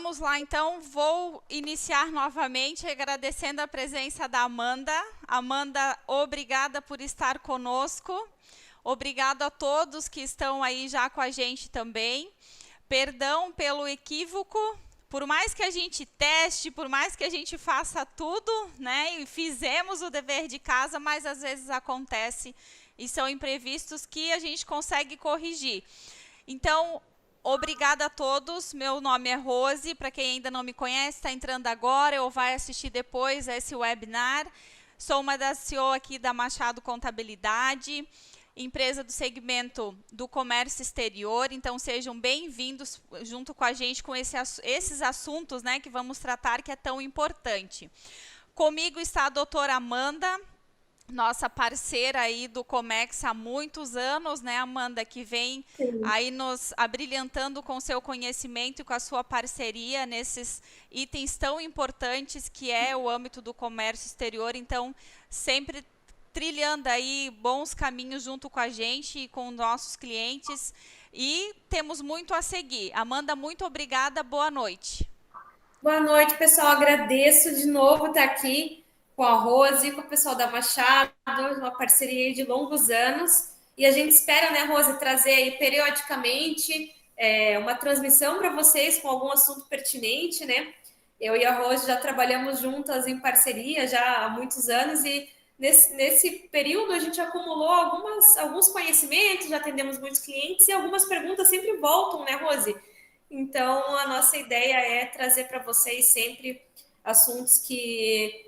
Vamos lá, então, vou iniciar novamente agradecendo a presença da Amanda. Amanda, obrigada por estar conosco. Obrigada a todos que estão aí já com a gente também. Perdão pelo equívoco. Por mais que a gente teste, por mais que a gente faça tudo, né? E fizemos o dever de casa, mas às vezes acontece e são imprevistos que a gente consegue corrigir. Então, obrigada a todos. Meu nome é Rose. Para quem ainda não me conhece, está entrando agora ou vai assistir depois esse webinar. Sou uma das CEO aqui da Machado Contabilidade, empresa do segmento do comércio exterior. Então, sejam bem-vindos junto com a gente com esses assuntos, né, que vamos tratar, que é tão importante. Comigo está a doutora Amanda, nossa parceira aí do Comex há muitos anos, né, Amanda, que vem Sim. aí nos abrilhantando com seu conhecimento e com a sua parceria nesses itens tão importantes que é o âmbito do comércio exterior. Então, sempre trilhando aí bons caminhos junto com a gente e com nossos clientes, e temos muito a seguir. Amanda, muito obrigada, boa noite. Boa noite, pessoal. Agradeço de novo estar aqui com a Rose, com o pessoal da Machado, uma parceria de longos anos. E a gente espera, né, Rose, trazer aí periodicamente uma transmissão para vocês com algum assunto pertinente, né? Eu e a Rose já trabalhamos juntas em parceria já há muitos anos e nesse período a gente acumulou alguns conhecimentos, já atendemos muitos clientes e algumas perguntas sempre voltam, né, Rose? Então, a nossa ideia é trazer para vocês sempre assuntos que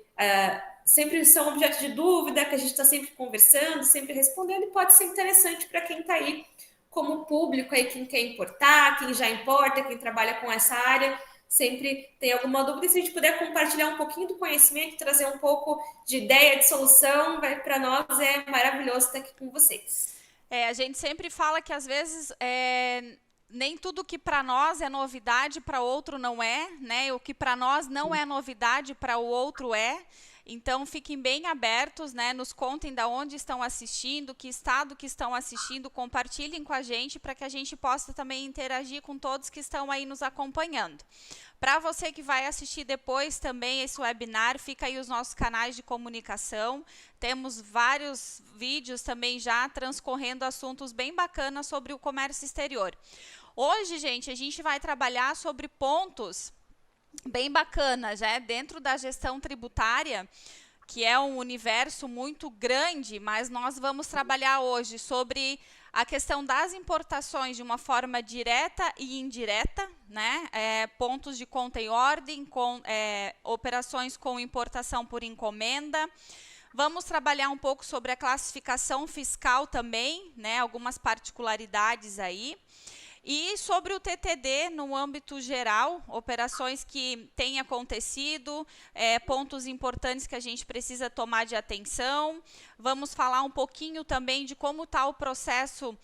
sempre são objeto de dúvida, que a gente está sempre conversando, sempre respondendo, e pode ser interessante para quem está aí como público, aí, quem quer importar, quem já importa, quem trabalha com essa área, sempre tem alguma dúvida. E se a gente puder compartilhar um pouquinho do conhecimento, trazer um pouco de ideia de solução, para nós é maravilhoso estar aqui com vocês. A gente sempre fala que às vezes nem tudo que para nós é novidade, para outro não é, né? O que para nós não é novidade, para o outro é. Então, fiquem bem abertos, né? Nos contem de onde estão assistindo, que estado que estão assistindo, compartilhem com a gente para que a gente possa também interagir com todos que estão aí nos acompanhando. Para você que vai assistir depois também esse webinar, fica aí os nossos canais de comunicação. Temos vários vídeos também já transcorrendo assuntos bem bacanas sobre o comércio exterior. Hoje, gente, a gente vai trabalhar sobre pontos bem bacanas, né? Dentro da gestão tributária, que é um universo muito grande, mas nós vamos trabalhar hoje sobre a questão das importações de uma forma direta e indireta, né? Pontos de conta e ordem, operações com importação por encomenda. Vamos trabalhar um pouco sobre a classificação fiscal também, né? Algumas particularidades aí. E sobre o TTD no âmbito geral, operações que têm acontecido, pontos importantes que a gente precisa tomar de atenção. Vamos falar um pouquinho também de como está o processo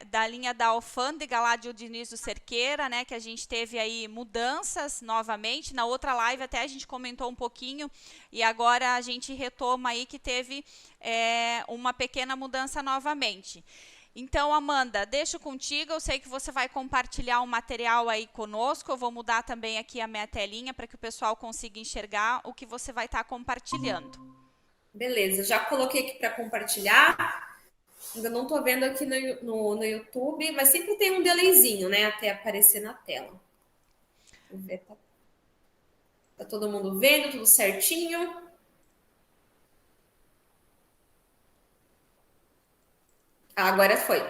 da linha da alfândega lá de Diniz do Cerqueira, né, que a gente teve aí mudanças novamente. Na outra live até a gente comentou um pouquinho e agora a gente retoma aí que teve uma pequena mudança novamente. Então, Amanda, deixo contigo. Eu sei que você vai compartilhar um material aí conosco. Eu vou mudar também aqui a minha telinha para que o pessoal consiga enxergar o que você vai estar compartilhando. Beleza, já coloquei aqui para compartilhar. Ainda não estou vendo aqui no YouTube, mas sempre tem um delayzinho, né? Até aparecer na tela. Vamos ver, tá todo mundo vendo, tudo certinho. Agora foi.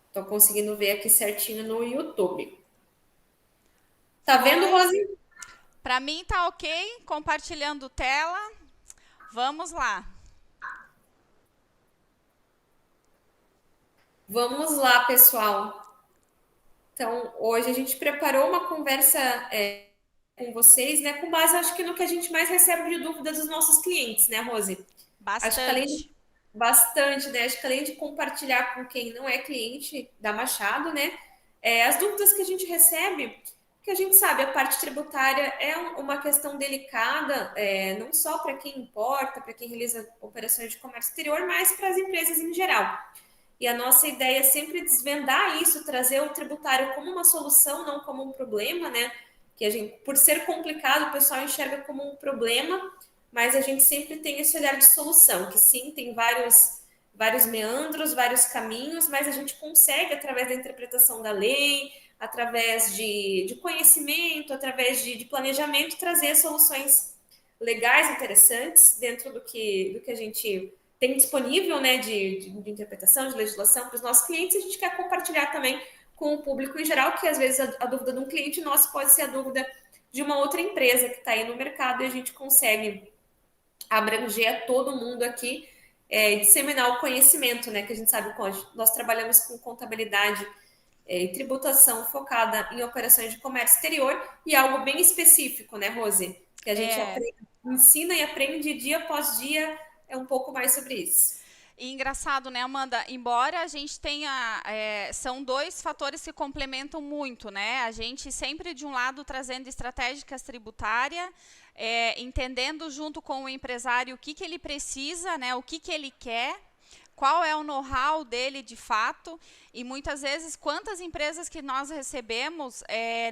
Estou conseguindo ver aqui certinho no YouTube. Tá vendo, Oi, Rose? para mim tá ok, compartilhando tela. Vamos lá. Vamos lá, pessoal. Então, hoje a gente preparou uma conversa com vocês, né? Com base, acho que no que a gente mais recebe de dúvida dos nossos clientes, né, Rose? Acho que além de Bastante. bastante, né? Acho que além de compartilhar com quem não é cliente da Machado, né? As dúvidas que a gente recebe, que a gente sabe, a parte tributária é uma questão delicada, não só para quem importa, para quem realiza operações de comércio exterior, mas para as empresas em geral. E a nossa ideia é sempre desvendar isso, trazer o tributário como uma solução, não como um problema, né? Que a gente, por ser complicado, o pessoal enxerga como um problema, mas a gente sempre tem esse olhar de solução, que sim, tem vários meandros, vários caminhos, mas a gente consegue, através da interpretação da lei, através de conhecimento, através de planejamento, trazer soluções legais, interessantes, dentro do que a gente tem disponível, né, de interpretação, de legislação para os nossos clientes. A gente quer compartilhar também com o público em geral, que às vezes a dúvida de um cliente nosso pode ser a dúvida de uma outra empresa que está aí no mercado, e a gente consegue abranger a todo mundo aqui, disseminar o conhecimento, né, que a gente sabe que nós trabalhamos com contabilidade e tributação focada em operações de comércio exterior, e algo bem específico, né, Rose? Que a gente ensina e aprende dia após dia, é um pouco mais sobre isso. E engraçado, né, Amanda? Embora a gente tenha, são dois fatores que complementam muito, né? A gente sempre, de um lado, trazendo estratégicas tributárias, entendendo junto com o empresário o que ele precisa, né? O que ele quer, qual é o know-how dele de fato, e muitas vezes quantas empresas que nós recebemos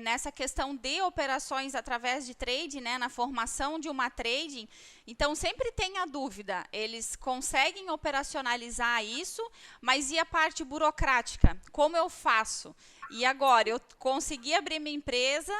nessa questão de operações através de trade, né, na formação de uma trading, então sempre tem a dúvida, eles conseguem operacionalizar isso, mas e a parte burocrática? Como eu faço? E agora, eu consegui abrir minha empresa,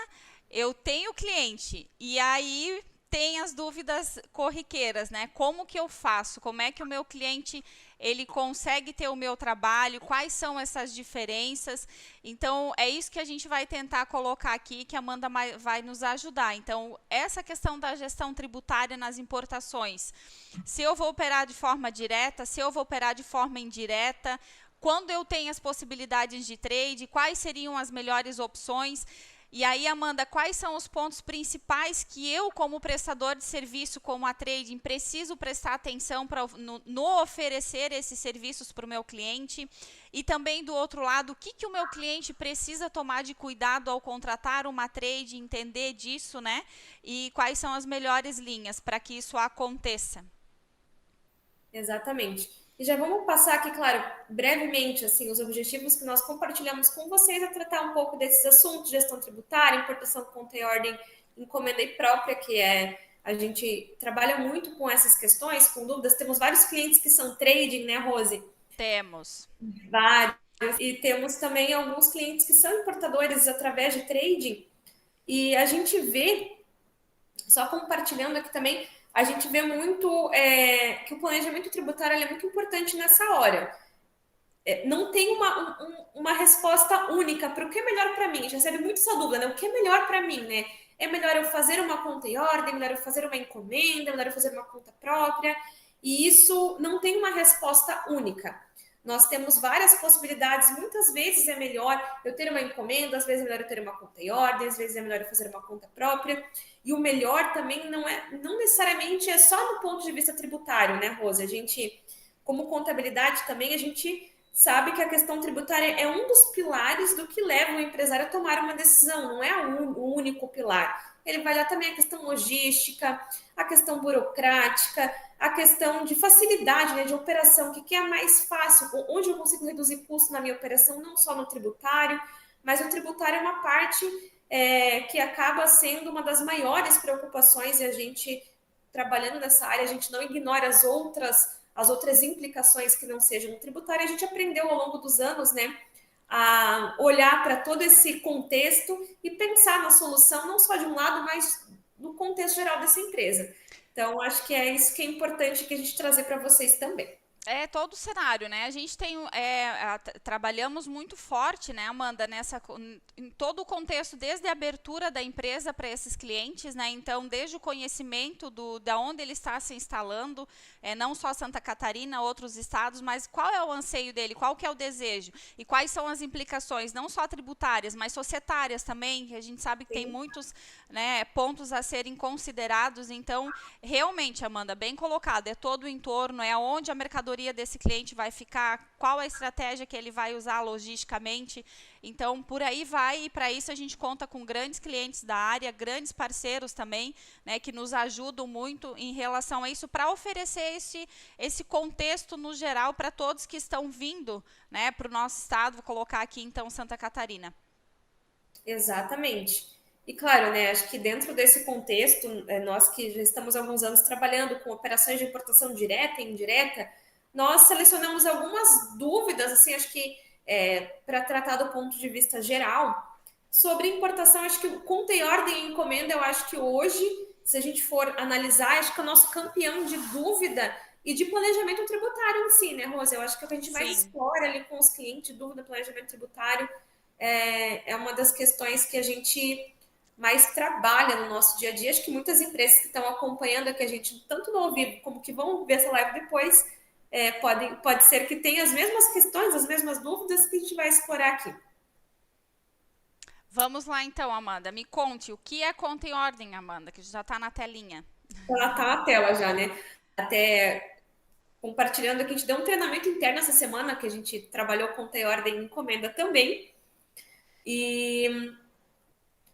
eu tenho cliente, e aí tem as dúvidas corriqueiras, né? Como que eu faço? Como é que o meu cliente ele consegue ter o meu trabalho? Quais são essas diferenças? Então, é isso que a gente vai tentar colocar aqui, que a Amanda vai nos ajudar. Então, essa questão da gestão tributária nas importações. Se eu vou operar de forma direta, se eu vou operar de forma indireta, quando eu tenho as possibilidades de trade, quais seriam as melhores opções? E aí, Amanda, quais são os pontos principais que eu, como prestador de serviço, como a trading, preciso prestar atenção no oferecer esses serviços para o meu cliente? E também, do outro lado, o que o meu cliente precisa tomar de cuidado ao contratar uma trade, entender disso, né? E quais são as melhores linhas para que isso aconteça? Exatamente. E já vamos passar aqui, claro, brevemente, assim, os objetivos que nós compartilhamos com vocês, a tratar um pouco desses assuntos: gestão tributária, importação com conta e ordem, encomenda e própria, que a gente trabalha muito com essas questões, com dúvidas. Temos vários clientes que são trading, né, Rose? Temos. Vários. E temos também alguns clientes que são importadores através de trading. E a gente vê, só compartilhando aqui também, a gente vê muito que o planejamento tributário é muito importante nessa hora. Não tem uma resposta única para o que é melhor para mim. A gente recebe muito essa dúvida, né? O que é melhor para mim, né? É melhor eu fazer uma conta em ordem, é melhor eu fazer uma encomenda, é melhor eu fazer uma conta própria. E isso não tem uma resposta única. Nós temos várias possibilidades. Muitas vezes é melhor eu ter uma encomenda, às vezes é melhor eu ter uma conta em ordem, às vezes é melhor eu fazer uma conta própria. E o melhor também não necessariamente é só no ponto de vista tributário, né, Rosa? A gente, como contabilidade também, a gente sabe que a questão tributária é um dos pilares do que leva o empresário a tomar uma decisão, não é o único pilar. Ele vai lá também a questão logística, a questão burocrática, a questão de facilidade, né, de operação, o que é mais fácil, onde eu consigo reduzir custo na minha operação, não só no tributário, mas o tributário é uma parte que acaba sendo uma das maiores preocupações, e a gente, trabalhando nessa área, a gente não ignora as outras implicações que não sejam no tributário. A gente aprendeu ao longo dos anos, né, a olhar para todo esse contexto e pensar na solução, não só de um lado, mas no contexto geral dessa empresa. Então, acho que é isso que é importante que a gente trazer para vocês também. É todo o cenário, né? A gente tem, trabalhamos muito forte, né, Amanda, em todo o contexto, desde a abertura da empresa para esses clientes, né? Então, desde o conhecimento da onde ele está se instalando, não só Santa Catarina, outros estados, mas qual é o anseio dele, qual que é o desejo e quais são as implicações, não só tributárias, mas societárias também, que a gente sabe que tem muitos, né, pontos a serem considerados. Então, realmente, Amanda, bem colocado, é todo o entorno, é onde a mercadoria categoria desse cliente vai ficar, qual a estratégia que ele vai usar logisticamente. Então, por aí vai, e para isso a gente conta com grandes clientes da área, grandes parceiros também, né, que nos ajudam muito em relação a isso, para oferecer esse contexto no geral para todos que estão vindo, né, para o nosso estado. Vou colocar aqui, então, Santa Catarina. Exatamente. E claro, né, acho que dentro desse contexto, nós que já estamos há alguns anos trabalhando com operações de importação direta e indireta, nós selecionamos algumas dúvidas, assim, acho que para tratar do ponto de vista geral, sobre importação. Acho que o conta e ordem e encomenda, eu acho que hoje, se a gente for analisar, acho que é o nosso campeão de dúvida e de planejamento tributário em si, né, Rosa? Eu acho que é o que a gente mais Sim. explora ali com os clientes, dúvida, planejamento tributário, é uma das questões que a gente mais trabalha no nosso dia a dia. Acho que muitas empresas que estão acompanhando aqui a gente, tanto no ao vivo como que vão ver essa live depois, pode ser que tenha as mesmas questões, as mesmas dúvidas que a gente vai explorar aqui. Vamos lá então, Amanda. Me conte, o que é conta em ordem, Amanda, que já está na telinha. Ela tá na tela já, né? Até compartilhando aqui, a gente deu um treinamento interno essa semana, que a gente trabalhou conta e ordem e encomenda também. E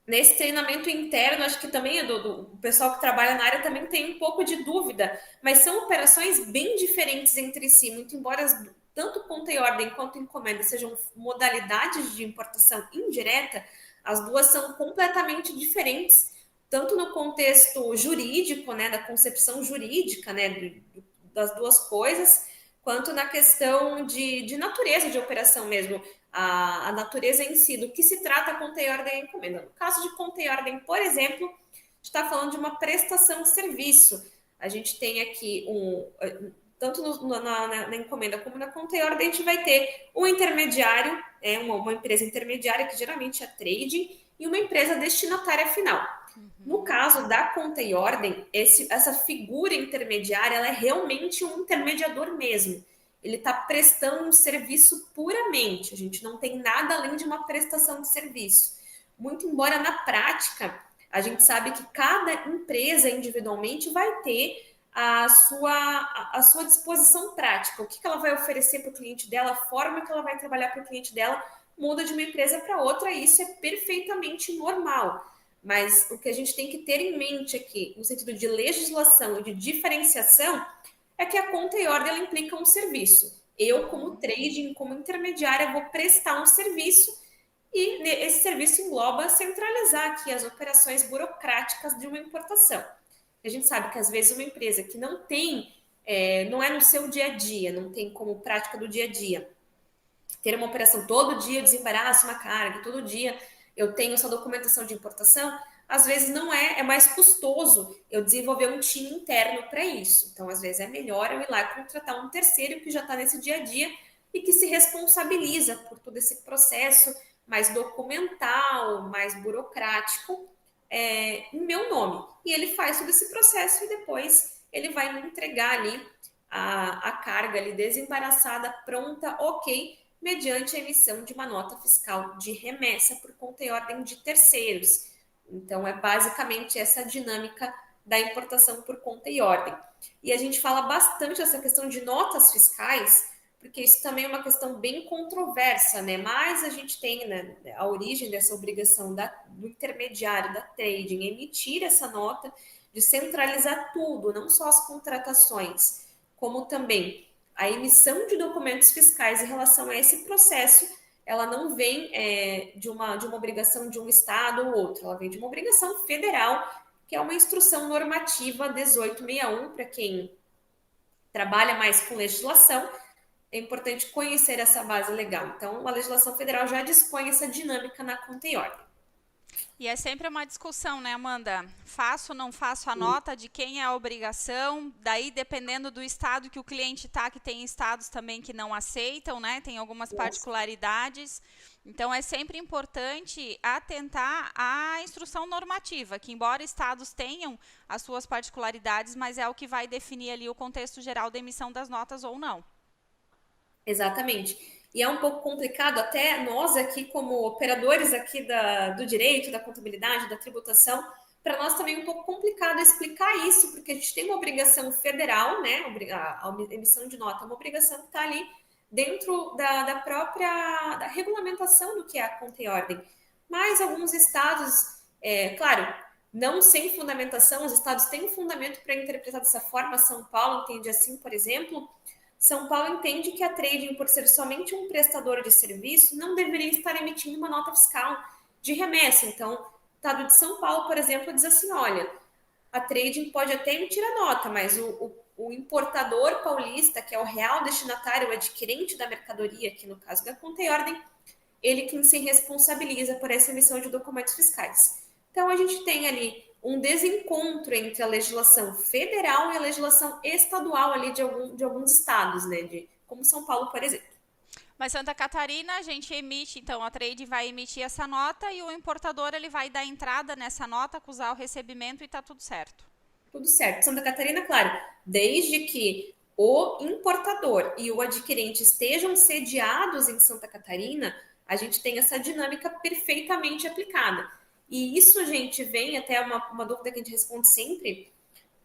nesse treinamento interno, acho que também é do pessoal que trabalha na área também tem um pouco de dúvida, mas são operações bem diferentes entre si, muito embora tanto conta e ordem quanto encomenda sejam modalidades de importação indireta, as duas são completamente diferentes, tanto no contexto jurídico, né, da concepção jurídica, né, das duas coisas, quanto na questão de natureza de operação mesmo, a natureza em si, do que se trata conta e ordem e encomenda. No caso de conta e ordem, por exemplo, a gente está falando de uma prestação de serviço. A gente tem aqui tanto na encomenda como na conta e ordem, a gente vai ter um intermediário, uma empresa intermediária, que geralmente é trading, e uma empresa destinatária final. No caso da conta e ordem, essa figura intermediária, ela é realmente um intermediador mesmo. Ele está prestando um serviço puramente. A gente não tem nada além de uma prestação de serviço. Muito embora na prática, a gente sabe que cada empresa individualmente vai ter a sua disposição prática. O que ela vai oferecer para o cliente dela, a forma que ela vai trabalhar para o cliente dela, muda de uma empresa para outra, e isso é perfeitamente normal. Mas o que a gente tem que ter em mente aqui, no sentido de legislação e de diferenciação, é que a conta e ordem ela implica um serviço. Eu, como trading, como intermediária, vou prestar um serviço, e esse serviço engloba centralizar aqui as operações burocráticas de uma importação. A gente sabe que às vezes uma empresa que não tem, não é no seu dia a dia, não tem como prática do dia a dia, ter uma operação todo dia, eu desembaraço uma carga, todo dia eu tenho essa documentação de importação, às vezes não é mais custoso eu desenvolver um time interno para isso. Então, às vezes é melhor eu ir lá e contratar um terceiro que já está nesse dia a dia e que se responsabiliza por todo esse processo mais documental, mais burocrático, em meu nome. E ele faz todo esse processo e depois ele vai me entregar ali a carga ali desembaraçada, pronta, ok, mediante a emissão de uma nota fiscal de remessa por conta e ordem de terceiros. Então, é basicamente essa dinâmica da importação por conta e ordem. E a gente fala bastante dessa questão de notas fiscais, porque isso também é uma questão bem controversa, né? Mas a gente tem, né, a origem dessa obrigação do intermediário, da trading, emitir essa nota, de centralizar tudo, não só as contratações, como também a emissão de documentos fiscais em relação a esse processo. Ela não vem de uma obrigação de um estado ou outro, ela vem de uma obrigação federal, que é uma instrução normativa 1861, para quem trabalha mais com legislação, é importante conhecer essa base legal. Então, a legislação federal já dispõe essa dinâmica na conta e ordem. E é sempre uma discussão, né, Amanda? Faço ou não faço a nota, de quem é a obrigação, daí dependendo do estado que o cliente está, que tem estados também que não aceitam, né? Tem algumas particularidades. Então, é sempre importante atentar à instrução normativa, que embora estados tenham as suas particularidades, mas é o que vai definir ali o contexto geral da emissão das notas ou não. Exatamente. E é um pouco complicado, até nós aqui, como operadores aqui do direito, da contabilidade, da tributação, para nós também é um pouco complicado explicar isso, porque a gente tem uma obrigação federal, né? A emissão de nota é uma obrigação que está ali dentro da própria da regulamentação do que é a conta e ordem. Mas alguns estados, claro, não sem fundamentação, os estados têm um fundamento para interpretar dessa forma. São Paulo entende assim, por exemplo. São Paulo entende que a trading, por ser somente um prestador de serviço, não deveria estar emitindo uma nota fiscal de remessa. Então, o Estado de São Paulo, por exemplo, diz assim, olha, a trading pode até emitir a nota, mas o importador paulista, que é o real destinatário, o adquirente da mercadoria, que no caso da conta e ordem, ele quem se responsabiliza por essa emissão de documentos fiscais. Então, a gente tem ali um desencontro entre a legislação federal e a legislação estadual ali de alguns estados, né? Como São Paulo, por exemplo. Mas Santa Catarina, a gente emite, então a trade vai emitir essa nota e o importador ele vai dar entrada nessa nota, acusar o recebimento e tá tudo certo. Tudo certo. Santa Catarina, claro, desde que o importador e o adquirente estejam sediados em Santa Catarina, a gente tem essa dinâmica perfeitamente aplicada. E isso, gente, vem até uma dúvida que a gente responde sempre,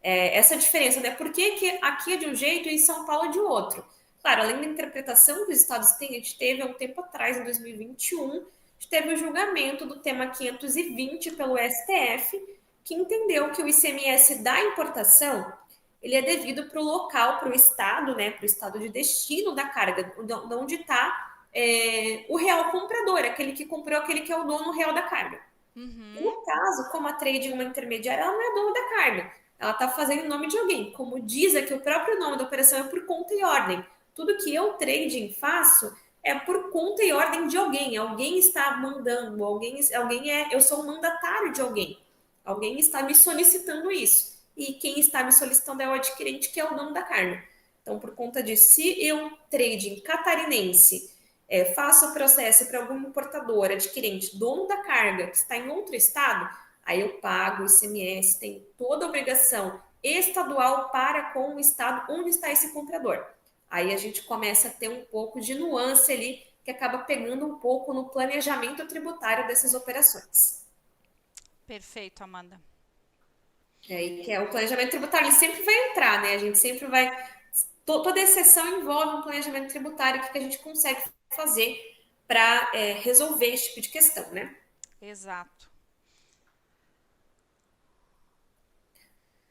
essa diferença, né? Por que, que aqui é de um jeito e em São Paulo é de outro? Claro, além da interpretação que os estados têm, a gente teve há um tempo atrás, em 2021, a gente teve o julgamento do tema 520 pelo STF, que entendeu que o ICMS da importação ele é devido para o local, para o estado, né? Para o estado de destino da carga, de onde está o real comprador, aquele que comprou, aquele que é o dono real da carga. E no caso, como a trade é uma intermediária, ela não é dona da carga. Ela está fazendo em nome de alguém. Como diz aqui, o próprio nome da operação é por conta e ordem. Tudo que eu, trading, faço é por conta e ordem de alguém. Alguém está mandando, eu sou um mandatário de alguém. Alguém está me solicitando isso. E quem está me solicitando é o adquirente, que é o dono da carga. Então, por conta disso, se eu, trading catarinense, faço o processo para algum importador, adquirente, dono da carga, que está em outro estado, aí eu pago o ICMS, tem toda a obrigação estadual para com o estado onde está esse comprador. Aí a gente começa a ter um pouco de nuance ali, que acaba pegando um pouco no planejamento tributário dessas operações. Perfeito, Amanda. E que o planejamento tributário, ele sempre vai entrar, né? A gente sempre vai... Toda exceção envolve um planejamento tributário que a gente consegue fazer para resolver esse tipo de questão, né? Exato.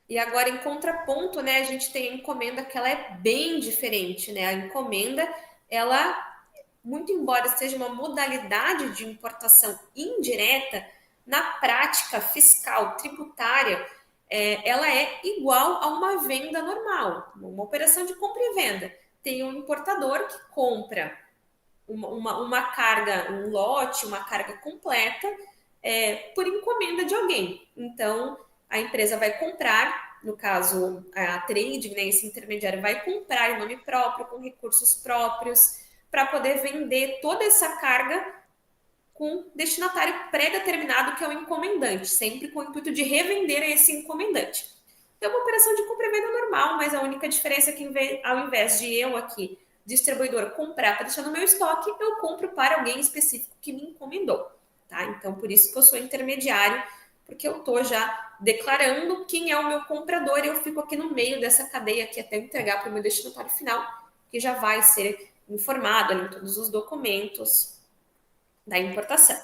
E agora, em contraponto, né, a gente tem a encomenda que ela é bem diferente, né? A encomenda, ela, muito embora seja uma modalidade de importação indireta, na prática fiscal, tributária, ela é igual a uma venda normal, uma operação de compra e venda. Tem um importador que compra uma carga, um lote, uma carga completa, por encomenda de alguém. Então, a empresa vai comprar, no caso, a trading, né, esse intermediário vai comprar em nome próprio, com recursos próprios, para poder vender toda essa carga com destinatário pré-determinado, que é o encomendante, sempre com o intuito de revender a esse encomendante. Então, é uma operação de compra e venda normal, mas a única diferença é que, ao invés de eu aqui, distribuidor, comprar para deixar no meu estoque, eu compro para alguém específico que me encomendou. Tá? Então, por isso que eu sou intermediário, porque eu estou já declarando quem é o meu comprador e eu fico aqui no meio dessa cadeia aqui até entregar para o meu destinatário final, que já vai ser informado ali em todos os documentos da importação.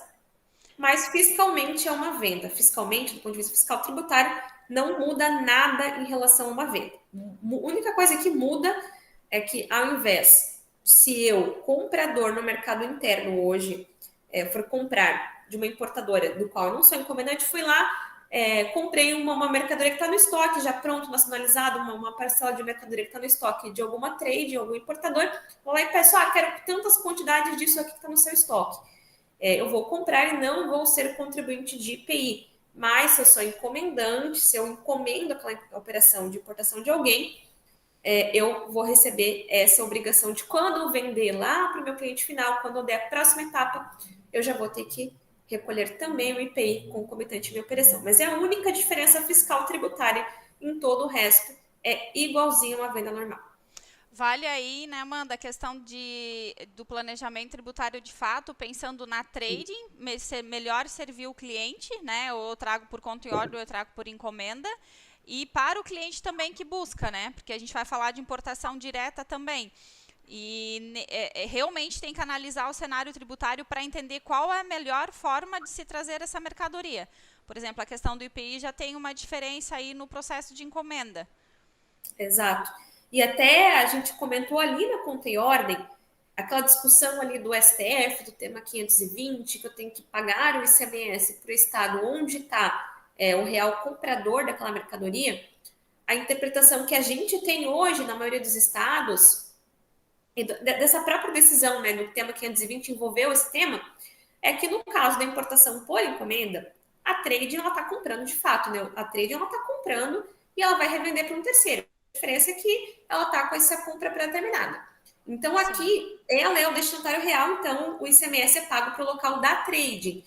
Mas fiscalmente é uma venda. Fiscalmente, do ponto de vista fiscal tributário, não muda nada em relação a uma venda. A única coisa que muda é que, ao invés, se eu, comprador no mercado interno hoje, for comprar de uma importadora do qual eu não sou encomendante, fui lá, comprei uma mercadoria que está no estoque, já pronto, nacionalizado, uma parcela de mercadoria que está no estoque de alguma trade, algum importador, vou lá e peço, quero tantas quantidades disso aqui que está no seu estoque. Eu vou comprar e não vou ser contribuinte de IPI. Mas se eu sou encomendante, se eu encomendo aquela operação de importação de alguém, eu vou receber essa obrigação de quando eu vender lá para o meu cliente final, quando eu der a próxima etapa, eu já vou ter que recolher também o IPI concomitante à minha operação. Mas é a única diferença fiscal tributária, em todo o resto é igualzinho a uma venda normal. Vale aí, né, Amanda, a questão do planejamento tributário de fato, pensando na trading, melhor servir o cliente, né? Ou eu trago por conta e ordem, ou eu trago por encomenda. E para o cliente também que busca, né? Porque a gente vai falar de importação direta também. E realmente tem que analisar o cenário tributário para entender qual é a melhor forma de se trazer essa mercadoria. Por exemplo, a questão do IPI já tem uma diferença aí no processo de encomenda. Exato. E até a gente comentou ali na conta e ordem, aquela discussão ali do STF, do tema 520, que eu tenho que pagar o ICMS para o estado onde está o real comprador daquela mercadoria. A interpretação que a gente tem hoje na maioria dos estados, e dessa própria decisão, né, do tema 520 envolveu esse tema, é que no caso da importação por encomenda, a trade ela está comprando de fato, né? A trade ela está comprando e ela vai revender para um terceiro. A diferença é que ela está com essa compra pré-determinada. Então Sim. aqui ela é o destinatário real, então o ICMS é pago para o local da trade.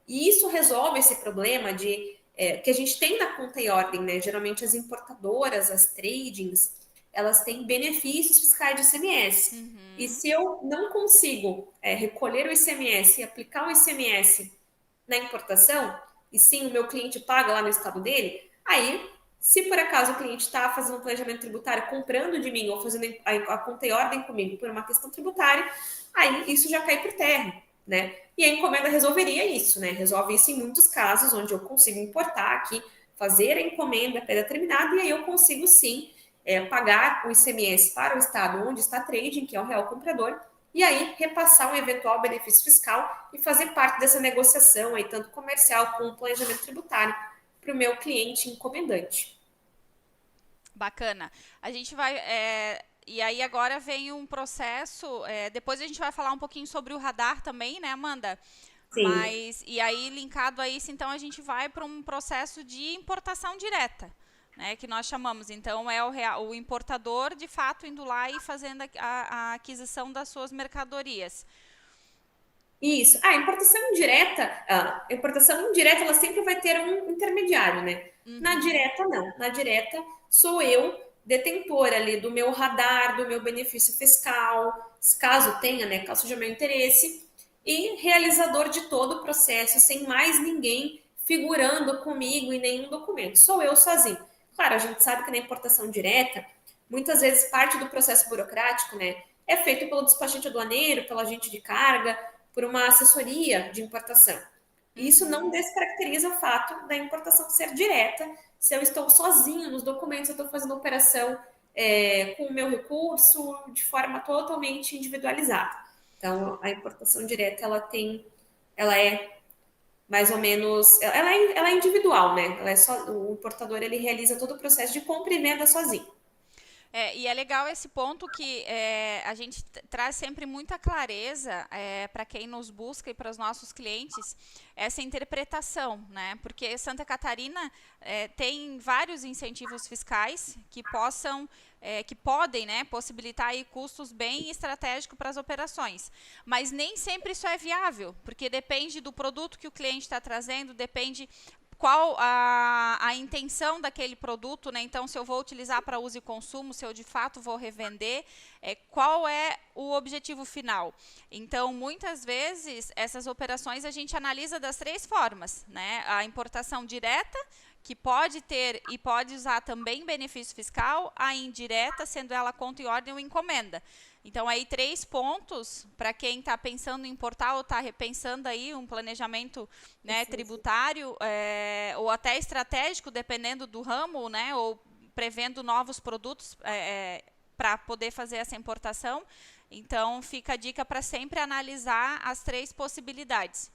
E isso resolve esse problema de que a gente tem na conta e ordem, né? Geralmente as importadoras, as tradings, elas têm benefícios fiscais de ICMS. E Uhum. se eu não consigo recolher o ICMS e aplicar o ICMS na importação, e sim o meu cliente paga lá no estado dele, aí, se por acaso o cliente está fazendo um planejamento tributário comprando de mim ou fazendo a conta e ordem comigo por uma questão tributária, aí isso já cai por terra, né? E a encomenda resolveria isso, né? Resolve isso em muitos casos onde eu consigo importar aqui, fazer a encomenda pré-determinada e aí eu consigo sim pagar o ICMS para o estado onde está trading, que é o real comprador, e aí repassar um eventual benefício fiscal e fazer parte dessa negociação aí, tanto comercial como planejamento tributário, para o meu cliente encomendante. Bacana. A gente vai. E aí agora vem um processo. Depois a gente vai falar um pouquinho sobre o radar também, né, Amanda? Sim. Mas e aí linkado a isso, então a gente vai para um processo de importação direta, né, que nós chamamos. Então é o importador de fato indo lá e fazendo a aquisição das suas mercadorias. Isso. A importação indireta, ela sempre vai ter um intermediário, né? Na Uhum. direta, não. Na direta, sou eu, detentora ali do meu radar, do meu benefício fiscal, caso tenha, né? Caso seja meu interesse, e realizador de todo o processo, sem mais ninguém figurando comigo em nenhum documento. Sou eu sozinho. Claro, a gente sabe que na importação direta, muitas vezes parte do processo burocrático, né? É feito pelo despachante aduaneiro, pelo agente de carga, por uma assessoria de importação. E isso não Uhum. descaracteriza o fato da importação ser direta. Se eu estou sozinho nos documentos, eu estou fazendo a operação com o meu recurso de forma totalmente individualizada. Então, a importação direta, ela é mais ou menos, ela é individual, né? Ela é só, o importador ele realiza todo o processo de compra e venda sozinho. E é legal esse ponto que a gente traz sempre muita clareza para quem nos busca e para os nossos clientes essa interpretação, né? Porque Santa Catarina tem vários incentivos fiscais que podem, né, possibilitar aí custos bem estratégicos para as operações. Mas nem sempre isso é viável, porque depende do produto que o cliente está trazendo, depende qual a intenção daquele produto, né? Então, se eu vou utilizar para uso e consumo, se eu de fato vou revender, qual é o objetivo final. Então, muitas vezes, essas operações a gente analisa das três formas, né? A importação direta, que pode ter e pode usar também benefício fiscal, a indireta, sendo ela conta e ordem ou encomenda. Então, aí, 3 pontos para quem está pensando em importar ou está repensando aí um planejamento, né, tributário ou até estratégico, dependendo do ramo, né, ou prevendo novos produtos para poder fazer essa importação. Então, fica a dica para sempre analisar as 3 possibilidades.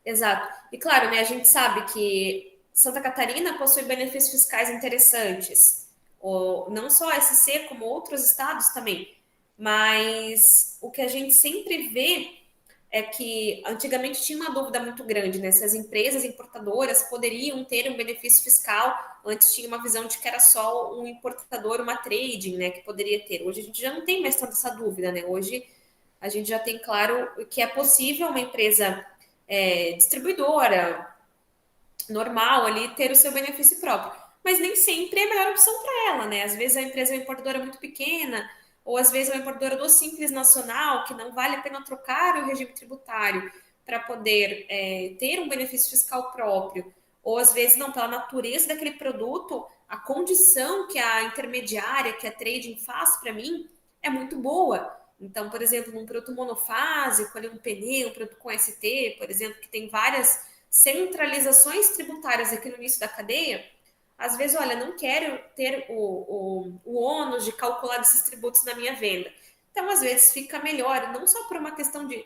Exato. E claro, né, a gente sabe que Santa Catarina possui benefícios fiscais interessantes, não só a SC, como outros estados também. Mas o que a gente sempre vê é que antigamente tinha uma dúvida muito grande, né? Se as empresas importadoras poderiam ter um benefício fiscal. Antes tinha uma visão de que era só um importador, uma trading, né, que poderia ter. Hoje a gente já não tem mais tanta essa dúvida, né? Hoje a gente já tem claro que é possível uma empresa distribuidora normal ali ter o seu benefício próprio. mas nem sempre é a melhor opção para ela, né? Às vezes a empresa é uma importadora muito pequena, ou às vezes é uma importadora do Simples Nacional, que não vale a pena trocar o regime tributário para poder ter um benefício fiscal próprio, ou às vezes não, pela natureza daquele produto, a condição que a intermediária, que a trading faz para mim, é muito boa. Então, por exemplo, num produto monofásico, ali um pneu, um produto com ST, por exemplo, que tem várias centralizações tributárias aqui no início da cadeia, às vezes, olha, não quero ter o ônus de calcular esses tributos na minha venda. Então, às vezes, fica melhor, não só por uma questão de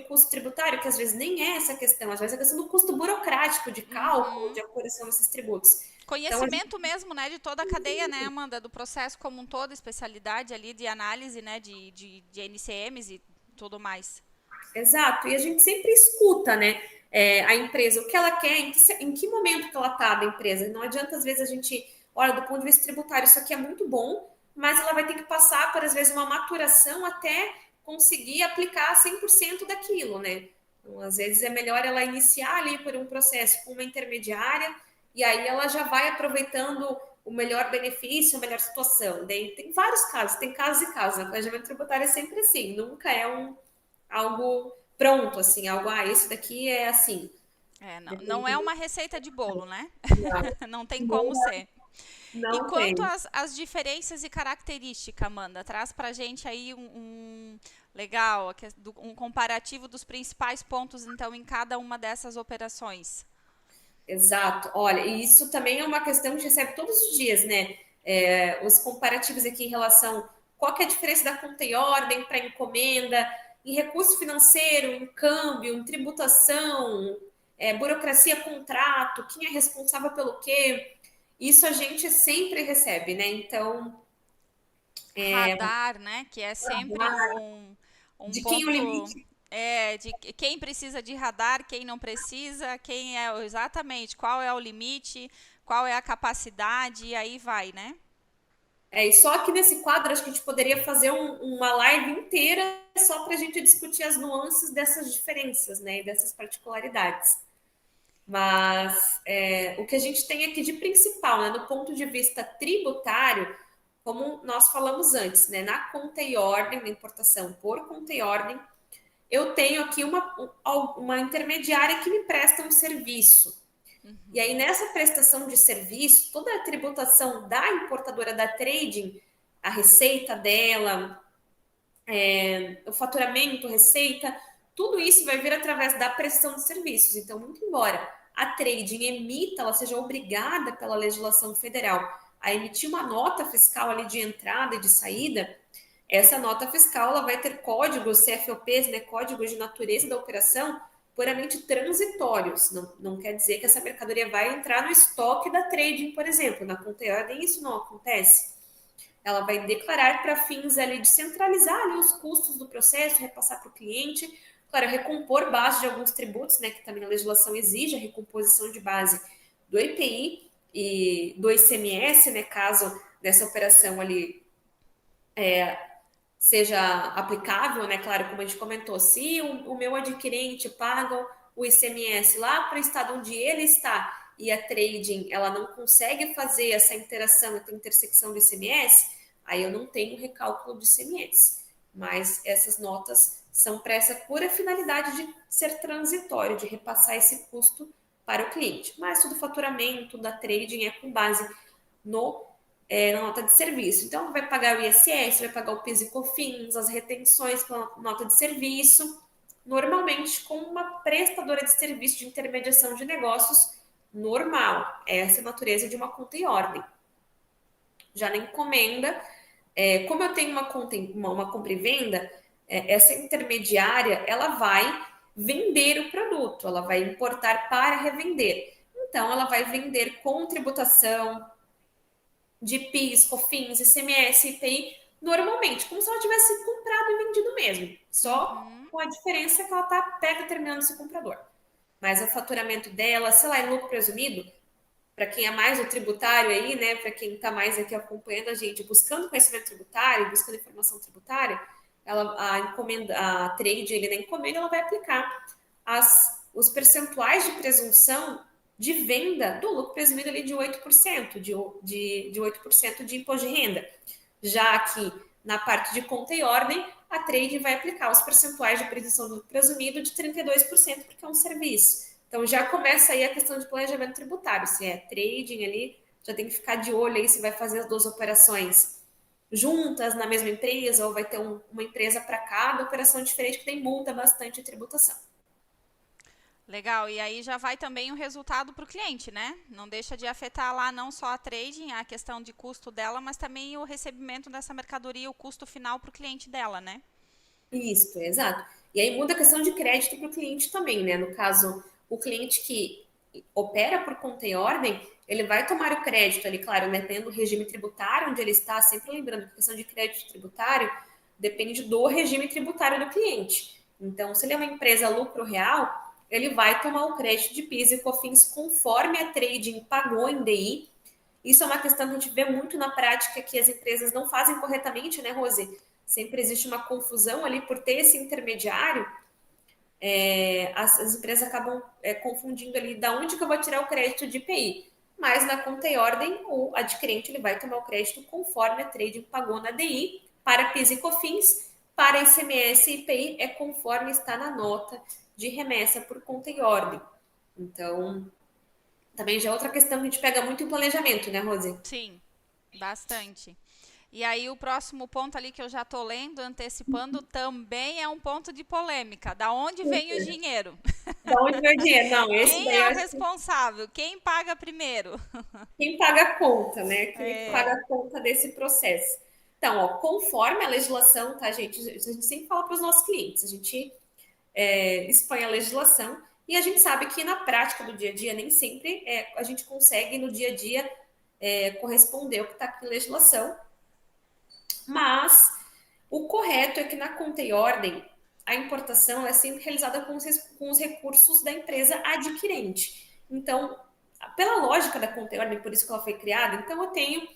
custo tributário, que às vezes nem é essa questão, às vezes é a questão do custo burocrático de cálculo, de Uhum. apuração desses tributos. Então, a gente, Conhecimento mesmo, né, de toda a cadeia, né, Amanda, do processo como um todo, especialidade ali de análise, né, de NCMs e tudo mais. exato, e a gente sempre escuta, né, a empresa, o que ela quer, em que momento que ela está da empresa. Não adianta, às vezes, a gente, olha, do ponto de vista tributário, isso aqui é muito bom, mas ela vai ter que passar por, às vezes, uma maturação até conseguir aplicar 100% daquilo, né? Então, às vezes, é melhor ela iniciar ali por um processo com uma intermediária, e aí ela já vai aproveitando o melhor benefício, a melhor situação. Daí tem vários casos, tem casos e casos, né? O planejamento tributário é sempre assim, nunca é algo pronto, assim, algo, isso daqui é assim. É, não, não Depende é muito. uma receita de bolo, né? Não, Não tem como não, ser. E não quanto tem. às diferenças e características, Amanda, traz pra gente aí legal, um comparativo dos principais pontos, então, em cada uma dessas operações. Exato. Olha, e isso também é uma questão que a gente recebe todos os dias, né? Os comparativos aqui em relação qual que é a diferença da conta e ordem para encomenda, em recurso financeiro, em câmbio, em tributação, burocracia, contrato, quem é responsável pelo quê? Isso a gente sempre recebe, né? Então, Radar, né? Que é sempre um de quem é o ponto limite. de quem precisa de radar, quem não precisa, quem é exatamente, qual é o limite, qual é a capacidade, e aí vai, né? E só que nesse quadro acho que a gente poderia fazer uma live inteira só para a gente discutir as nuances dessas diferenças, né, e dessas particularidades. Mas o que a gente tem aqui de principal, né, do ponto de vista tributário, como nós falamos antes, né, na conta e ordem, na importação por conta e ordem, eu tenho aqui uma intermediária que me presta um serviço. E aí, nessa prestação de serviço, toda a tributação da importadora da trading, a receita dela, o faturamento, receita, tudo isso vai vir através da prestação de serviços. Então, muito embora a trading emita, ela seja obrigada pela legislação federal a emitir uma nota fiscal ali de entrada e de saída, essa nota fiscal ela vai ter códigos CFOPs, né, códigos de natureza da operação, puramente transitórios. Não quer dizer que essa mercadoria vai entrar no estoque da trading, por exemplo. Na conta e ordem isso não acontece. Ela vai declarar para fins ali de centralizar ali os custos do processo, repassar para o cliente, claro, recompor base de alguns tributos, né, que também a legislação exige a recomposição de base do IPI e do ICMS, né, caso dessa operação ali seja aplicável, né? Claro, como a gente comentou, se o meu adquirente paga o ICMS lá para o estado onde ele está e a trading ela não consegue fazer essa interação entre intersecção do ICMS, aí eu não tenho recálculo de ICMS. Mas essas notas são para essa pura finalidade de ser transitório, de repassar esse custo para o cliente. Mas todo o faturamento da trading é com base no na nota de serviço. Então, vai pagar o ISS, vai pagar o PIS e COFINS, as retenções pela nota de serviço, normalmente com uma prestadora de serviço de intermediação de negócios normal. Essa é a natureza de uma conta em ordem. Já na encomenda, como eu tenho uma compra e venda, essa intermediária ela vai vender o produto, ela vai importar para revender. Então, ela vai vender com tributação, de PIS, COFINS, ICMS, IPI, normalmente, como se ela tivesse comprado e vendido mesmo. Só Uhum. com a diferença que ela está determinando esse comprador. Mas o faturamento dela, sei lá, é lucro presumido, para quem é mais o tributário aí, né, para quem está mais aqui acompanhando a gente, buscando conhecimento tributário, buscando informação tributária, a trade ali na encomenda, ela vai aplicar os percentuais de presunção de venda do lucro presumido ali de 8%, de 8% de imposto de renda. Já aqui, na parte de conta e ordem, a trading vai aplicar os percentuais de apresentação do lucro presumido de 32%, porque é um serviço. Então, já começa aí a questão de planejamento tributário. Se é trading ali, já tem que ficar de olho aí se vai fazer as duas operações juntas na mesma empresa ou vai ter uma empresa para cada operação diferente que tem multa bastante tributação. Legal, e aí já vai também o resultado para o cliente, né? Não deixa de afetar lá não só a trading, a questão de custo dela, mas também o recebimento dessa mercadoria, o custo final para o cliente dela, né? Isso, exato. E aí muda a questão de crédito para o cliente também, né? No caso, o cliente que opera por conta e ordem, ele vai tomar o crédito ali, claro, né? Dependendo do regime tributário onde ele está, sempre lembrando que a questão de crédito tributário depende do regime tributário do cliente. Então, se ele é uma empresa lucro real, ele vai tomar o crédito de PIS e COFINS conforme a trading pagou em DI. Isso é uma questão que a gente vê muito na prática que as empresas não fazem corretamente, né, Rose? Sempre existe uma confusão ali por ter esse intermediário. As empresas acabam confundindo ali da onde que eu vou tirar o crédito de IPI. Mas na conta e ordem, o adquirente ele vai tomar o crédito conforme a trading pagou na DI, para PIS e COFINS, para ICMS e IPI é conforme está na nota de remessa por conta e ordem. Então, também já é outra questão que a gente pega muito em planejamento, né, Rose? Sim, bastante. E aí o próximo ponto ali que eu já tô lendo, antecipando, também é um ponto de polêmica. Da onde vem o dinheiro? Da onde vem o dinheiro? Não, esse Quem daí é eu o acho que responsável? Quem paga primeiro? quem paga a conta, né? Quem paga É, a conta desse processo. Então, ó, conforme a legislação, tá, gente? A gente sempre fala para os nossos clientes, a gente expõe a legislação e a gente sabe que na prática do dia a dia nem sempre a gente consegue no dia a dia corresponder ao que está aqui na legislação, mas o correto é que na conta e ordem a importação é sempre realizada com os recursos da empresa adquirente. Então, pela lógica da conta e ordem, por isso que ela foi criada, então eu tenho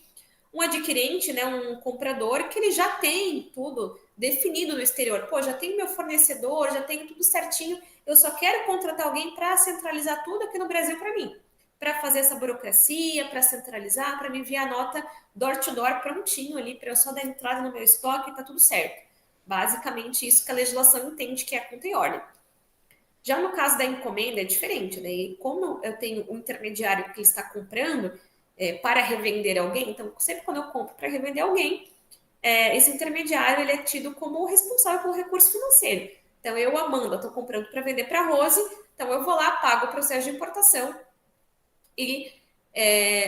um adquirente, né, um comprador, que ele já tem tudo definido no exterior. Pô, já tenho meu fornecedor, já tenho tudo certinho. Eu só quero contratar alguém para centralizar tudo aqui no Brasil para mim. Para fazer essa burocracia, para centralizar, para me enviar a nota door to door prontinho ali, para eu só dar entrada no meu estoque e tá tudo certo. Basicamente, isso que a legislação entende que é a conta e ordem. Já no caso da encomenda é diferente, né? E como eu tenho um intermediário que está comprando para revender alguém, então sempre quando eu compro para revender alguém, esse intermediário ele é tido como responsável pelo recurso financeiro. Então eu, Amanda, estou comprando para vender para a Rose, então eu vou lá, pago o processo de importação e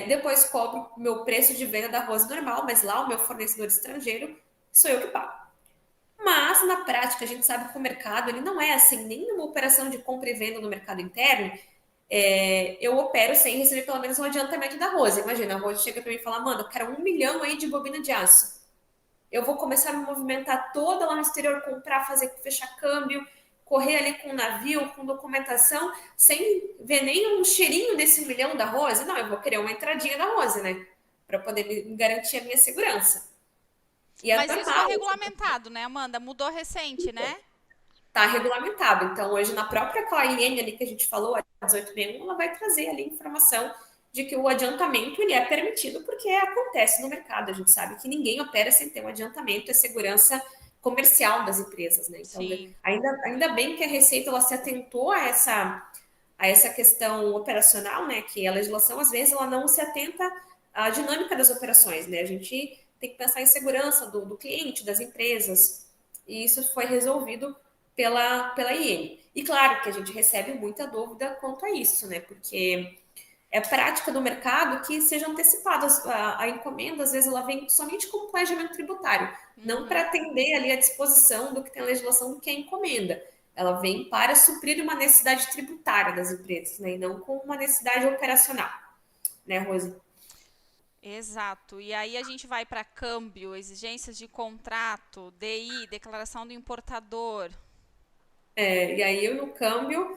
depois cobro o meu preço de venda da Rose normal, mas lá o meu fornecedor estrangeiro sou eu que pago. Mas, na prática, a gente sabe que o mercado ele não é assim, nem numa operação de compra e venda no mercado interno, eu opero sem receber pelo menos um adiantamento da Rose. Imagina, a Rose chega para mim e fala, Amanda, eu quero 1 milhão aí de bobina de aço. Eu vou começar a me movimentar toda lá no exterior, comprar, fazer, fechar câmbio, correr ali com o navio, com documentação, sem ver nem um cheirinho desse 1 milhão da Rose. Não, eu vou querer uma entradinha da Rose, né? Para poder me garantir a minha segurança. E é mas isso é normal. regulamentado, né, Amanda? Mudou recente, né? Está regulamentado. Então, hoje, na própria CLAIN ali que a gente falou, a 1861, ela vai trazer ali informação de que o adiantamento ele é permitido porque acontece no mercado. A gente sabe que ninguém opera sem ter um adiantamento, é segurança comercial das empresas, né? Então, Sim. ainda bem que a Receita ela se atentou a essa questão operacional, né? Que a legislação, às vezes, ela não se atenta à dinâmica das operações, né? A gente tem que pensar em segurança do cliente, das empresas, e isso foi resolvido pela IEM. E claro que a gente recebe muita dúvida quanto a isso, né? Porque é prática do mercado que sejam antecipadas. A encomenda, às vezes, ela vem somente como planejamento tributário, não para atender ali a disposição do que tem a legislação do que é encomenda. Ela vem para suprir uma necessidade tributária das empresas, né? E não com uma necessidade operacional, né, Rose? Exato. E aí a gente vai para câmbio, exigências de contrato, DI, declaração do importador. E aí, no câmbio,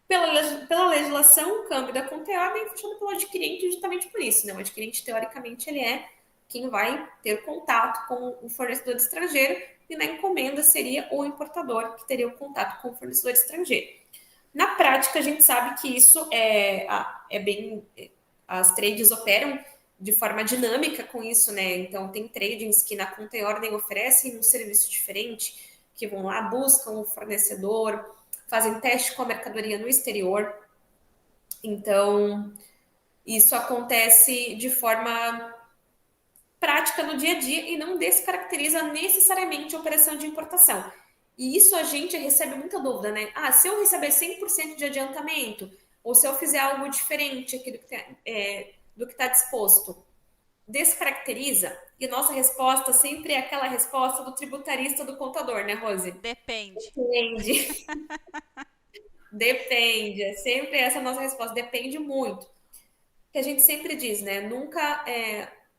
pela legislação, o câmbio da conta é ordem fechado pelo adquirente justamente por isso, né? O adquirente, teoricamente, ele é quem vai ter contato com o fornecedor estrangeiro e na encomenda seria o importador que teria o contato com o fornecedor estrangeiro. Na prática, a gente sabe que isso é bem. As trades operam de forma dinâmica com isso, né? Então, tem tradings que na conta e ordem oferecem um serviço diferente, que vão lá, buscam um fornecedor, fazem teste com a mercadoria no exterior. Então, isso acontece de forma prática no dia a dia e não descaracteriza necessariamente a operação de importação. E isso a gente recebe muita dúvida, né? Ah, se eu receber 100% de adiantamento, ou se eu fizer algo diferente aqui do que está disposto, descaracteriza? E nossa resposta sempre é aquela resposta do tributarista do contador, né, Rose? Depende. Depende. Depende. É sempre essa a nossa resposta. Depende muito. Que a gente sempre diz, né? Nunca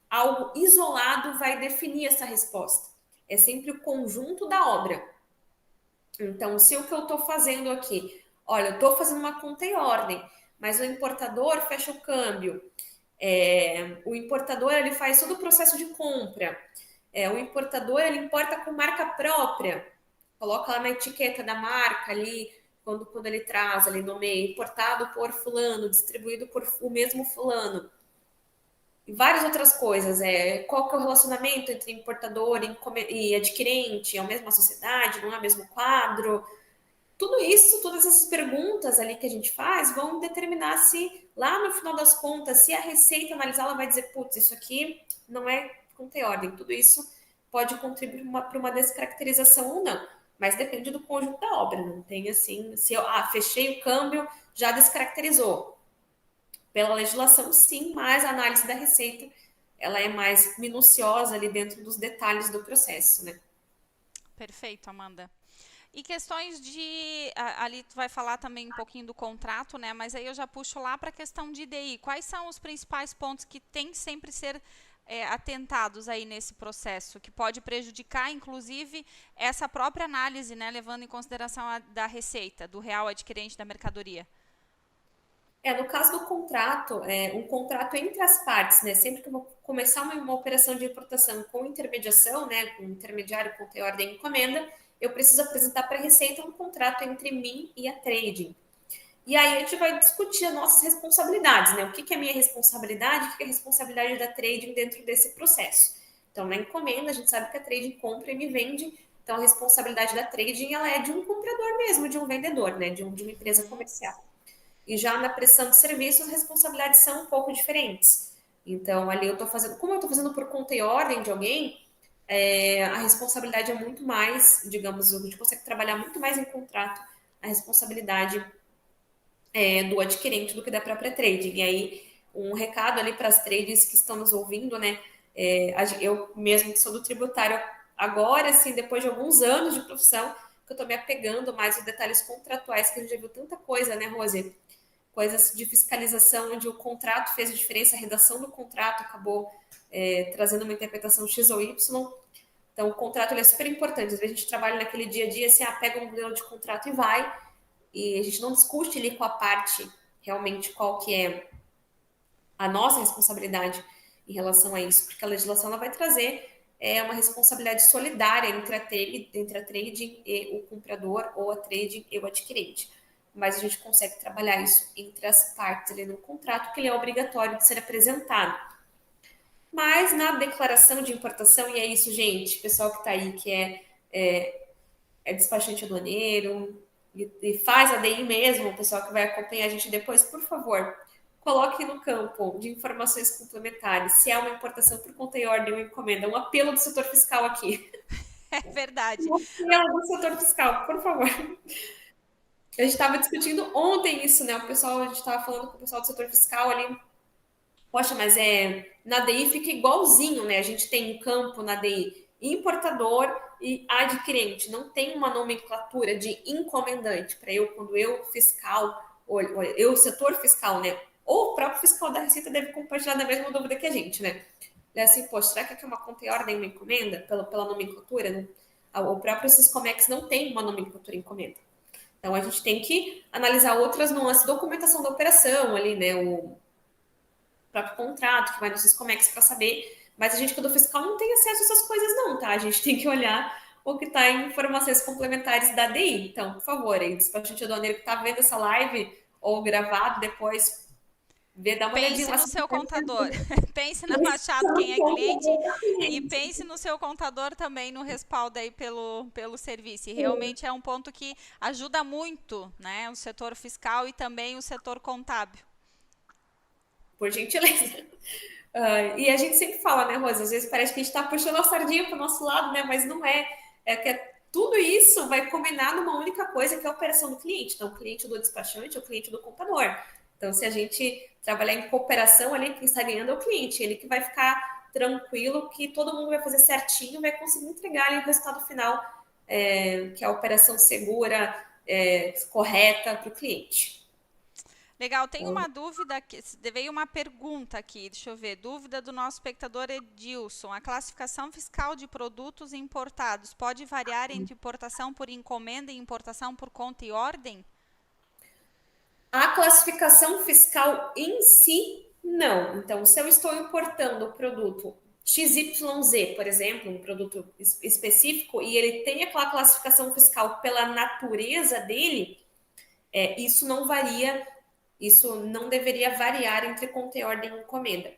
algo isolado vai definir essa resposta. É sempre o conjunto da obra. Então, se o que eu estou fazendo aqui, olha, eu estou fazendo uma conta em ordem, mas o importador fecha o câmbio, o importador ele faz todo o processo de compra, o importador ele importa com marca própria, coloca lá na etiqueta da marca ali, quando ele traz ali no meio, importado por fulano, distribuído por o mesmo fulano. E várias outras coisas. Qual que é o relacionamento entre importador e adquirente? É a mesma sociedade? Não é o mesmo quadro? Tudo isso, todas essas perguntas ali que a gente faz vão determinar se, lá no final das contas, se a Receita analisar, ela vai dizer, putz, isso aqui não é conta e ordem. Tudo isso pode contribuir para uma descaracterização ou não. Mas depende do conjunto da obra. Não tem assim, se eu fechei o câmbio, já descaracterizou. Pela legislação, sim, mas a análise da Receita ela é mais minuciosa ali dentro dos detalhes do processo, né? Perfeito, Amanda. E questões de. Ali tu vai falar também um pouquinho do contrato, né? Mas aí eu já puxo lá para a questão de IDI. Quais são os principais pontos que tem que sempre ser atentados aí nesse processo, que pode prejudicar, inclusive, essa própria análise, né? Levando em consideração a da receita, do real adquirente da mercadoria? No caso do contrato, um contrato entre as partes, né? Sempre que eu vou começar uma operação de importação com intermediação, né? Com intermediário, com ordem e encomenda, eu preciso apresentar para a Receita um contrato entre mim e a trading. E aí a gente vai discutir as nossas responsabilidades, né? O que é a minha responsabilidade, o que é a responsabilidade da trading dentro desse processo. Então, na encomenda, a gente sabe que a trading compra e me vende. Então, a responsabilidade da trading ela é de um comprador mesmo, de um vendedor, né? De uma empresa comercial. E já na prestação de serviços, as responsabilidades são um pouco diferentes. Então, ali eu estou fazendo, como eu estou fazendo por conta e ordem de alguém, a responsabilidade é muito mais, digamos, a gente consegue trabalhar muito mais em contrato a responsabilidade do adquirente do que da própria trading. E aí, um recado ali para as traders que estão nos ouvindo, né? Eu mesmo que sou do tributário agora, assim, depois de alguns anos de profissão, que eu estou me apegando mais aos detalhes contratuais, que a gente já viu tanta coisa, né, Rose? Coisas de fiscalização onde o contrato fez a diferença, a redação do contrato acabou trazendo uma interpretação X ou Y. Então, o contrato ele é super importante. Às vezes a gente trabalha naquele dia a dia, assim, pega um modelo de contrato e vai, e a gente não discute ali com a parte realmente qual que é a nossa responsabilidade em relação a isso, porque a legislação ela vai trazer uma responsabilidade solidária entre a trading e o comprador, ou a trading e o adquirente. Mas a gente consegue trabalhar isso entre as partes ali no contrato, que ele é obrigatório de ser apresentado. Mas na declaração de importação, e é isso, gente, pessoal que está aí, que é despachante aduaneiro e faz a DI mesmo, o pessoal que vai acompanhar a gente depois, por favor, coloque no campo de informações complementares se é uma importação por conta e ordem ou encomenda, um apelo do setor fiscal aqui. É verdade. Um apelo do setor fiscal, por favor. A gente estava discutindo ontem isso, né? A gente estava falando com o pessoal do setor fiscal ali. Poxa, mas na DI fica igualzinho, né? A gente tem um campo na DI importador e adquirente. Não tem uma nomenclatura de encomendante para quando eu, fiscal, ou eu, setor fiscal, né? Ou o próprio fiscal da Receita deve compartilhar da mesma dúvida que a gente, né? É assim, poxa, será que aqui é uma conta e ordem, uma encomenda? Pela nomenclatura? Não? O próprio Siscomex não tem uma nomenclatura encomenda. Então, a gente tem que analisar outras nuances, documentação da operação ali, né? O próprio contrato, que vai no Siscomex para saber. Mas a gente, quando fiscal, não tem acesso a essas coisas, não, tá? A gente tem que olhar ou que está em informações complementares da DI. Então, por favor, aí, despachante aduaneiro que está vendo essa live ou gravado depois, dá uma olhadinha Pense lá. no seu contador. Pense na Machado quem é cliente e pense no seu contador também no respaldo aí pelo serviço. E realmente é um ponto que ajuda muito, né, o setor fiscal e também o setor contábil. Por gentileza. E a gente sempre fala, né, Rosa? Às vezes parece que a gente está puxando a sardinha para o nosso lado, né? Mas não é. É que tudo isso vai combinar numa única coisa, que é a operação do cliente. Então, o cliente do despachante é o cliente do contador. Então, se a gente trabalhar em cooperação ali, quem está ganhando é o cliente. Ele que vai ficar tranquilo, que todo mundo vai fazer certinho, vai conseguir entregar ali o resultado final, que é a operação segura, correta para o cliente. Legal, tem uma dúvida, veio uma pergunta aqui, deixa eu ver, dúvida do nosso espectador Edilson. A classificação fiscal de produtos importados pode variar entre importação por encomenda e importação por conta e ordem? A classificação fiscal em si, não. Então, se eu estou importando o produto XYZ, por exemplo, um produto específico, e ele tem aquela classificação fiscal pela natureza dele, isso não varia, isso não deveria variar entre conta e ordem e encomenda.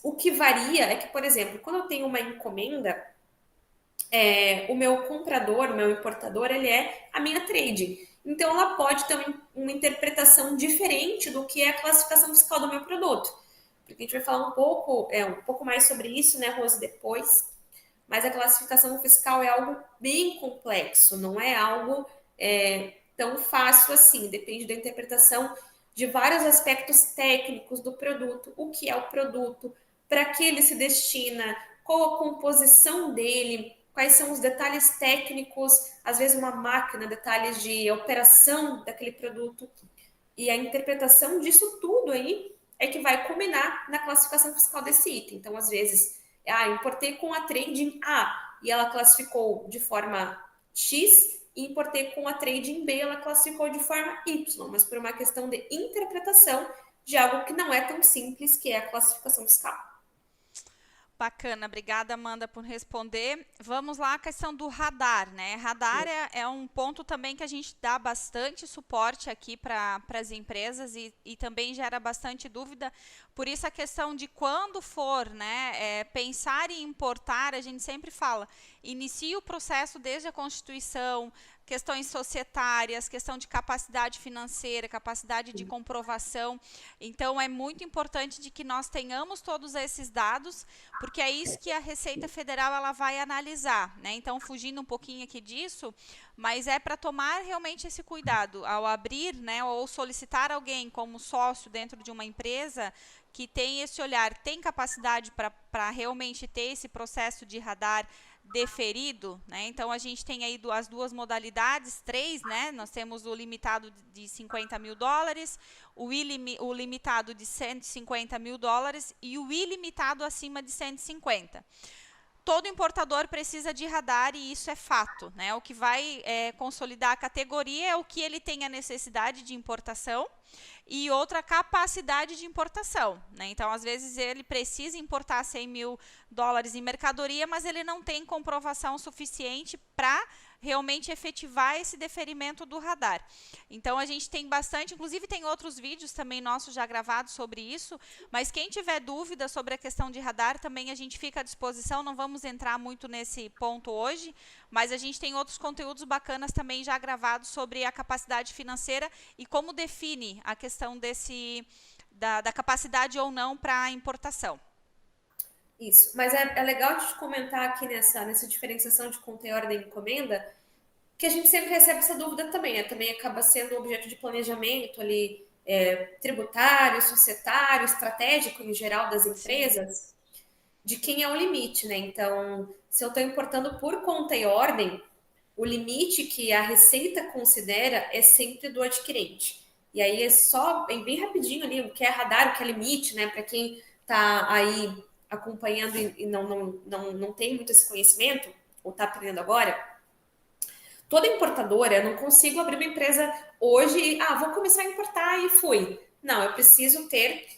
O que varia é que, por exemplo, quando eu tenho uma encomenda, o meu comprador, o meu importador, ele é a minha trade. Então, ela pode ter uma interpretação diferente do que é a classificação fiscal do meu produto. Porque a gente vai falar um pouco mais sobre isso, né, Rose, depois. Mas a classificação fiscal é algo bem complexo, não é algo tão fácil assim. Depende da interpretação de vários aspectos técnicos do produto, o que é o produto, para que ele se destina, qual a composição dele, quais são os detalhes técnicos, às vezes uma máquina, detalhes de operação daquele produto. E a interpretação disso tudo aí é que vai culminar na classificação fiscal desse item. Então, às vezes, importei com a trading A e ela classificou de forma X, e importei com a trading B, ela classificou de forma Y, mas por uma questão de interpretação de algo que não é tão simples, que é a classificação fiscal. Bacana, obrigada, Amanda, por responder. Vamos lá, a questão do radar, né? Radar é um ponto também que a gente dá bastante suporte aqui para as empresas e também gera bastante dúvida. Por isso, a questão de quando for, né, pensar em importar, a gente sempre fala, inicie o processo desde a Constituição, questões societárias, questão de capacidade financeira, capacidade de comprovação. Então, é muito importante de que nós tenhamos todos esses dados, porque é isso que a Receita Federal ela vai analisar, né? Então, fugindo um pouquinho aqui disso, mas é para tomar realmente esse cuidado ao abrir, né, ou solicitar alguém como sócio dentro de uma empresa que tem esse olhar, tem capacidade para realmente ter esse processo de radar deferido, né? Então a gente tem aí as duas modalidades, três, né? Nós temos o limitado de 50 mil dólares, o limitado de 150 mil dólares e o ilimitado acima de 150. Todo importador precisa de radar e isso é fato, né? O que vai consolidar a categoria é o que ele tem a necessidade de importação e outra capacidade de importação, né? Então, às vezes, ele precisa importar 100 mil dólares em mercadoria, mas ele não tem comprovação suficiente para realmente efetivar esse deferimento do radar. Então, a gente tem bastante, inclusive tem outros vídeos também nossos já gravados sobre isso, mas quem tiver dúvida sobre a questão de radar, também a gente fica à disposição, não vamos entrar muito nesse ponto hoje, mas a gente tem outros conteúdos bacanas também já gravados sobre a capacidade financeira e como define a questão da capacidade ou não para a importação. Isso, mas é legal a gente comentar aqui nessa diferenciação de conta e ordem de encomenda, que a gente sempre recebe essa dúvida também, também acaba sendo objeto de planejamento ali, tributário, societário, estratégico em geral das empresas, de quem é o limite, né? Então, se eu estou importando por conta e ordem, o limite que a Receita considera é sempre do adquirente. E aí é bem rapidinho ali, o que é radar, o que é limite, né? Para quem está aí acompanhando e não tem muito esse conhecimento, ou está aprendendo agora, toda importadora, eu não consigo abrir uma empresa hoje e, vou começar a importar e fui. Não, eu preciso ter,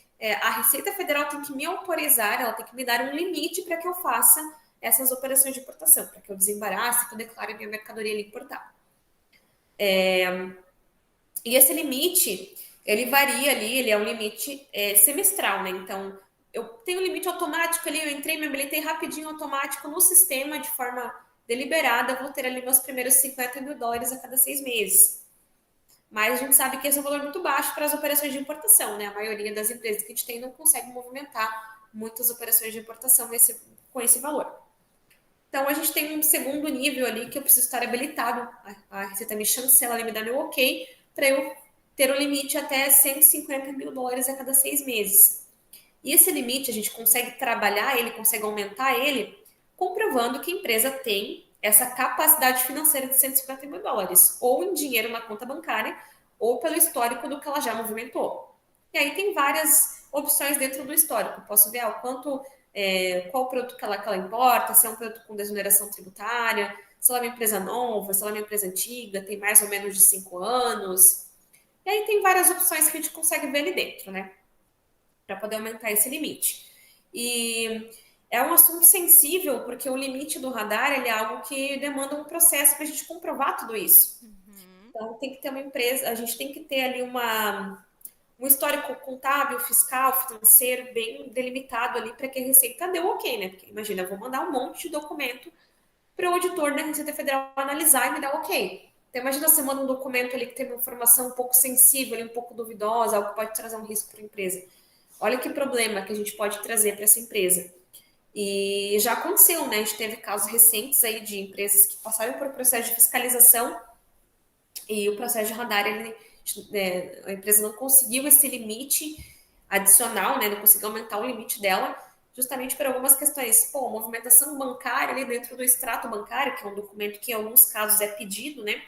a Receita Federal tem que me autorizar, ela tem que me dar um limite para que eu faça essas operações de importação, para que eu desembarace, que eu declare minha mercadoria ali importada. E esse limite, ele varia ali, ele é um limite semestral, né? Então, eu tenho um limite automático ali, eu entrei, me habilitei rapidinho automático no sistema, de forma deliberada, vou ter ali meus primeiros US$ 50 mil a cada 6 meses. Mas a gente sabe que esse é um valor muito baixo para as operações de importação, né? A maioria das empresas que a gente tem não consegue movimentar muitas operações de importação com esse valor. Então, a gente tem um segundo nível ali que eu preciso estar habilitado. A Receita me chancela, ela me dá meu ok para eu ter um limite até US$ 150 mil a cada 6 meses. E esse limite a gente consegue trabalhar ele, consegue aumentar ele, comprovando que a empresa tem essa capacidade financeira de US$ 150 mil, ou em dinheiro na conta bancária, ou pelo histórico do que ela já movimentou. E aí tem várias opções dentro do histórico. Posso ver o quanto, qual produto que ela importa, se é um produto com desoneração tributária, se ela é uma empresa nova, se ela é uma empresa antiga, tem mais ou menos de 5 anos. E aí tem várias opções que a gente consegue ver ali dentro, né? Para poder aumentar esse limite. E é um assunto sensível, porque o limite do radar ele é algo que demanda um processo para a gente comprovar tudo isso. Então, tem que ter uma empresa, a gente tem que ter ali um histórico contábil, fiscal, financeiro bem delimitado ali para que a Receita dê o ok, né? Porque imagina, eu vou mandar um monte de documento para o auditor da Receita Federal analisar e me dar o ok. Então, imagina você manda um documento ali que tem uma informação um pouco sensível, ali, um pouco duvidosa, algo que pode trazer um risco para a empresa. Olha que problema que a gente pode trazer para essa empresa. E já aconteceu, né? A gente teve casos recentes aí de empresas que passaram por processo de fiscalização e o processo de radar, a empresa não conseguiu esse limite adicional, né? Não conseguiu aumentar o limite dela, justamente por algumas questões. Pô, movimentação bancária ali dentro do extrato bancário, que é um documento que em alguns casos é pedido, né?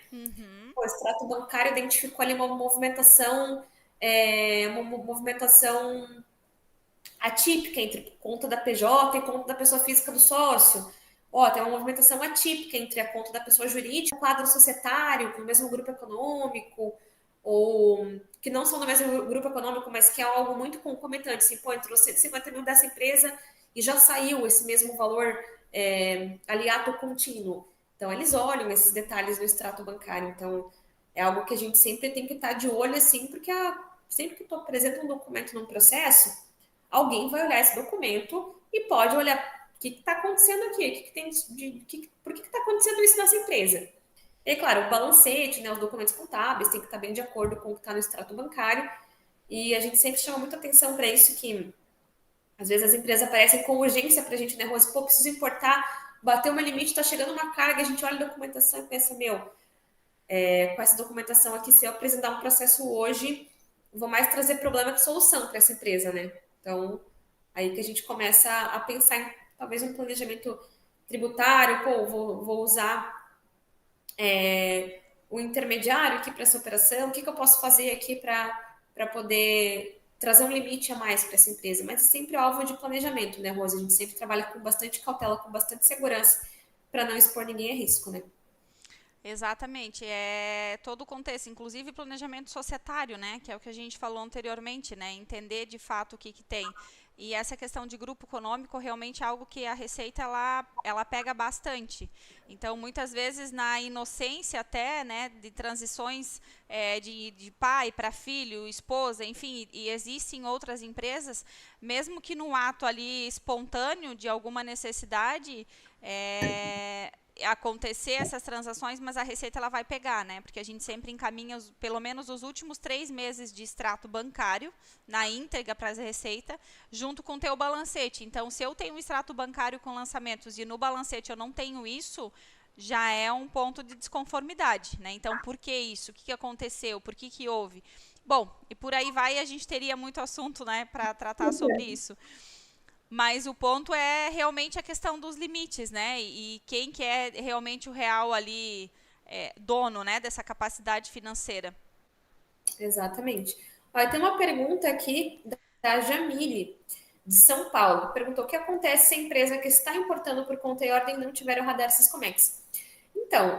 O extrato bancário identificou ali uma movimentação atípica entre conta da PJ e conta da pessoa física do sócio. Ó, tem uma movimentação atípica entre a conta da pessoa jurídica e o quadro societário, com o mesmo grupo econômico, ou que não são do mesmo grupo econômico, mas que é algo muito concomitante. Assim, pô, entrou 150 mil dessa empresa e já saiu esse mesmo valor ali ato contínuo. Então, eles olham esses detalhes no extrato bancário. Então, é algo que a gente sempre tem que estar de olho, assim, porque sempre que tu apresenta um documento num processo, alguém vai olhar esse documento e pode olhar o que está acontecendo aqui, por que está acontecendo isso nessa empresa. E, claro, o balancete, né, os documentos contábeis tem que estar bem de acordo com o que está no extrato bancário, e a gente sempre chama muita atenção para isso, que às vezes as empresas aparecem com urgência para a gente, né, Rose? Pô, preciso importar, bateu uma limite, está chegando uma carga, a gente olha a documentação e pensa, com essa documentação aqui, se eu apresentar um processo hoje, vou mais trazer problema que solução para essa empresa, né? Então, aí que a gente começa a pensar em talvez um planejamento tributário, pô, vou usar o intermediário aqui para essa operação, o que eu posso fazer aqui para poder trazer um limite a mais para essa empresa? Mas é sempre alvo de planejamento, né, Rosa? A gente sempre trabalha com bastante cautela, com bastante segurança, para não expor ninguém a risco, né? Exatamente, é todo o contexto, inclusive planejamento societário, né, que é o que a gente falou anteriormente, né, entender de fato o que que tem. E essa questão de grupo econômico realmente é algo que a Receita ela pega bastante. Então, muitas vezes na inocência até, né, de transições de pai para filho, esposa, enfim, e existem outras empresas, mesmo que no ato ali espontâneo de alguma necessidade, acontecer essas transações, mas a Receita ela vai pegar, né? Porque a gente sempre encaminha pelo menos os últimos 3 meses de extrato bancário na íntegra para a Receita, junto com o teu balancete. Então, se eu tenho um extrato bancário com lançamentos e no balancete eu não tenho isso, já é um ponto de desconformidade, né? Então, por que isso? O que aconteceu? Por que houve? Bom, e por aí vai, a gente teria muito assunto, né, para tratar sobre isso. Mas o ponto é realmente a questão dos limites, né? E quem que é realmente o real ali dono, né, dessa capacidade financeira. Exatamente. Olha, tem uma pergunta aqui da Jamile, de São Paulo. Perguntou: o que acontece se a empresa que está importando por conta e ordem não tiver o radar Siscomex? Então,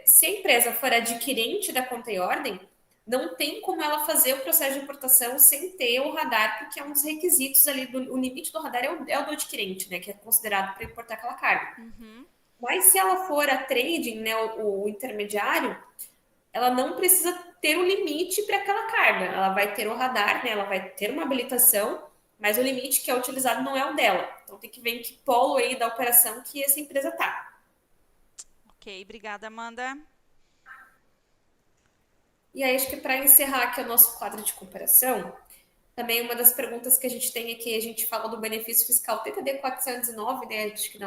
se a empresa for adquirente da conta e ordem, não tem como ela fazer o processo de importação sem ter o radar, porque é um dos requisitos ali, o limite do radar é o do adquirente, né, que é considerado para importar aquela carga. Uhum. Mas se ela for a trading, né, o intermediário, ela não precisa ter um limite para aquela carga. Ela vai ter o radar, né, ela vai ter uma habilitação, mas o limite que é utilizado não é o dela. Então tem que ver em que polo aí da operação que essa empresa está. Ok, obrigada, Amanda. E aí, acho que para encerrar aqui o nosso quadro de comparação, também uma das perguntas que a gente tem aqui, a gente fala do benefício fiscal TTD 409, né? Acho que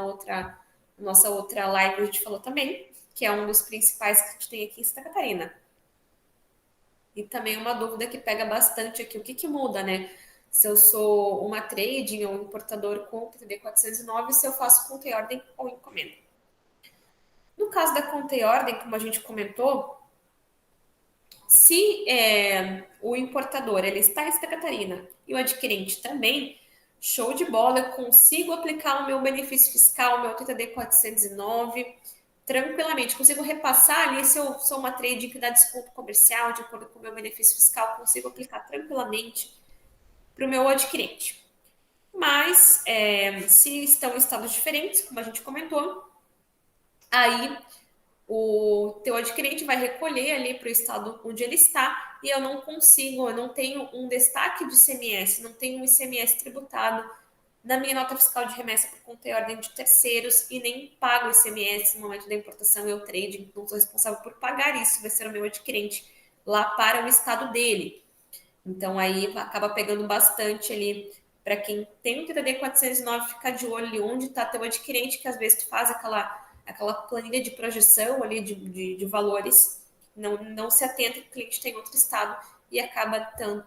nossa outra live a gente falou também, que é um dos principais que a gente tem aqui em Santa Catarina. E também uma dúvida que pega bastante aqui, o que, que muda, né? Se eu sou uma trading ou importador com TTD 409, se eu faço conta e ordem ou encomenda. No caso da conta e ordem, como a gente comentou, se o importador ele está em Santa Catarina e o adquirente também, show de bola, eu consigo aplicar o meu benefício fiscal, o meu TTD 409, tranquilamente. Consigo repassar ali, se eu sou uma trade que dá desconto comercial, de acordo com o meu benefício fiscal, consigo aplicar tranquilamente para o meu adquirente. Mas, se estão em estados diferentes, como a gente comentou, aí o teu adquirente vai recolher ali para o estado onde ele está e eu não consigo, eu não tenho um destaque de ICMS, não tenho um ICMS tributado na minha nota fiscal de remessa por conta e ordem de terceiros e nem pago ICMS no momento da importação, eu trade, não sou responsável por pagar isso, vai ser o meu adquirente lá para o estado dele. Então aí acaba pegando bastante ali para quem tem o TTD 409, ficar de olho ali onde está teu adquirente, que às vezes tu faz aquela planilha de projeção ali de valores, não se atenta que o cliente tem outro estado e acaba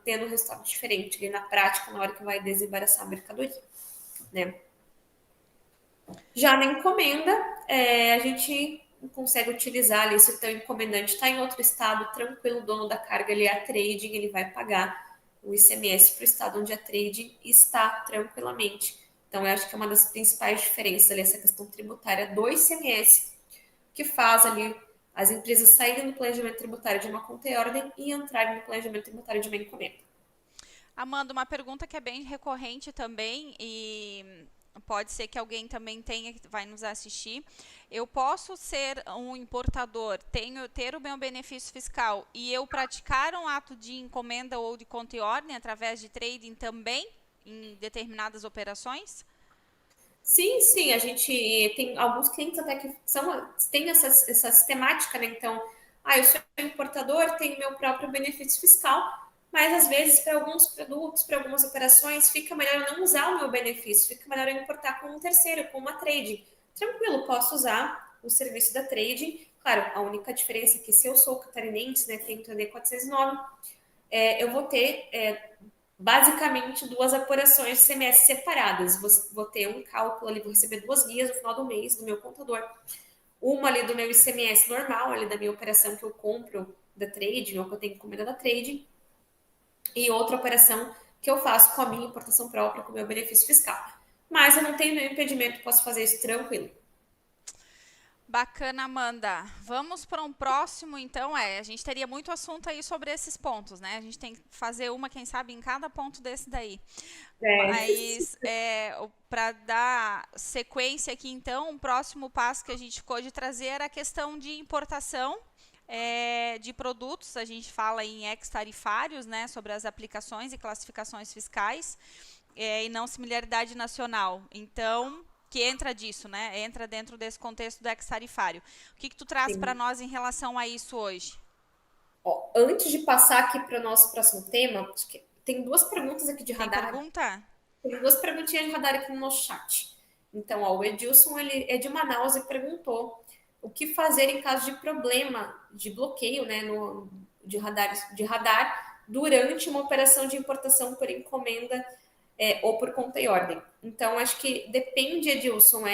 tendo um resultado diferente ali na prática, na hora que vai desembaraçar a mercadoria, né? Já na encomenda, a gente consegue utilizar ali, se o teu encomendante está em outro estado, tranquilo, o dono da carga ali é a trading, ele vai pagar o ICMS para o estado onde a trading está tranquilamente. Então, eu acho que é uma das principais diferenças ali, essa questão tributária do ICMS, que faz ali as empresas saírem do planejamento tributário de uma conta e ordem e entrarem no planejamento tributário de uma encomenda. Amanda, uma pergunta que é bem recorrente também e pode ser que alguém também tenha que vai nos assistir. Eu posso ser um importador, ter o meu benefício fiscal e eu praticar um ato de encomenda ou de conta e ordem através de trading também em determinadas operações? Sim, sim, a gente tem alguns clientes até que têm essa sistemática, né? Então, eu sou importador, tenho meu próprio benefício fiscal, mas às vezes para alguns produtos, para algumas operações, fica melhor eu não usar o meu benefício, fica melhor eu importar com um terceiro, com uma trading. Tranquilo, posso usar o serviço da trading. Claro, a única diferença é que se eu sou catarinense, né, tenho TD 409, eu vou ter basicamente duas apurações de CMS separadas. Vou ter um cálculo ali, vou receber duas guias no final do mês do meu contador. Uma ali do meu ICMS normal, ali da minha operação que eu compro da trading, ou que eu tenho encomenda da trading, e outra operação que eu faço com a minha importação própria, com o meu benefício fiscal. Mas eu não tenho nenhum impedimento, posso fazer isso tranquilo. Bacana, Amanda. Vamos para um próximo, então. A gente teria muito assunto aí sobre esses pontos, né? A gente tem que fazer uma, quem sabe, em cada ponto desse daí. Mas, para dar sequência aqui, então, o próximo passo que a gente ficou de trazer era a questão de importação de produtos. A gente fala em ex-tarifários, né? Sobre as aplicações e classificações fiscais e não similaridade nacional. Então, que entra disso, né? Entra dentro desse contexto do ex-tarifário. O que tu traz para nós em relação a isso hoje? Ó, antes de passar aqui para o nosso próximo tema, acho que tem duas perguntas aqui de Tem radar. pergunta? Tem duas perguntinhas de radar aqui no nosso chat. Então, ó, o Edilson ele é de Manaus e perguntou o que fazer em caso de problema de bloqueio, né, de radar durante uma operação de importação por encomenda ou por conta e ordem. Então, acho que depende, Edilson,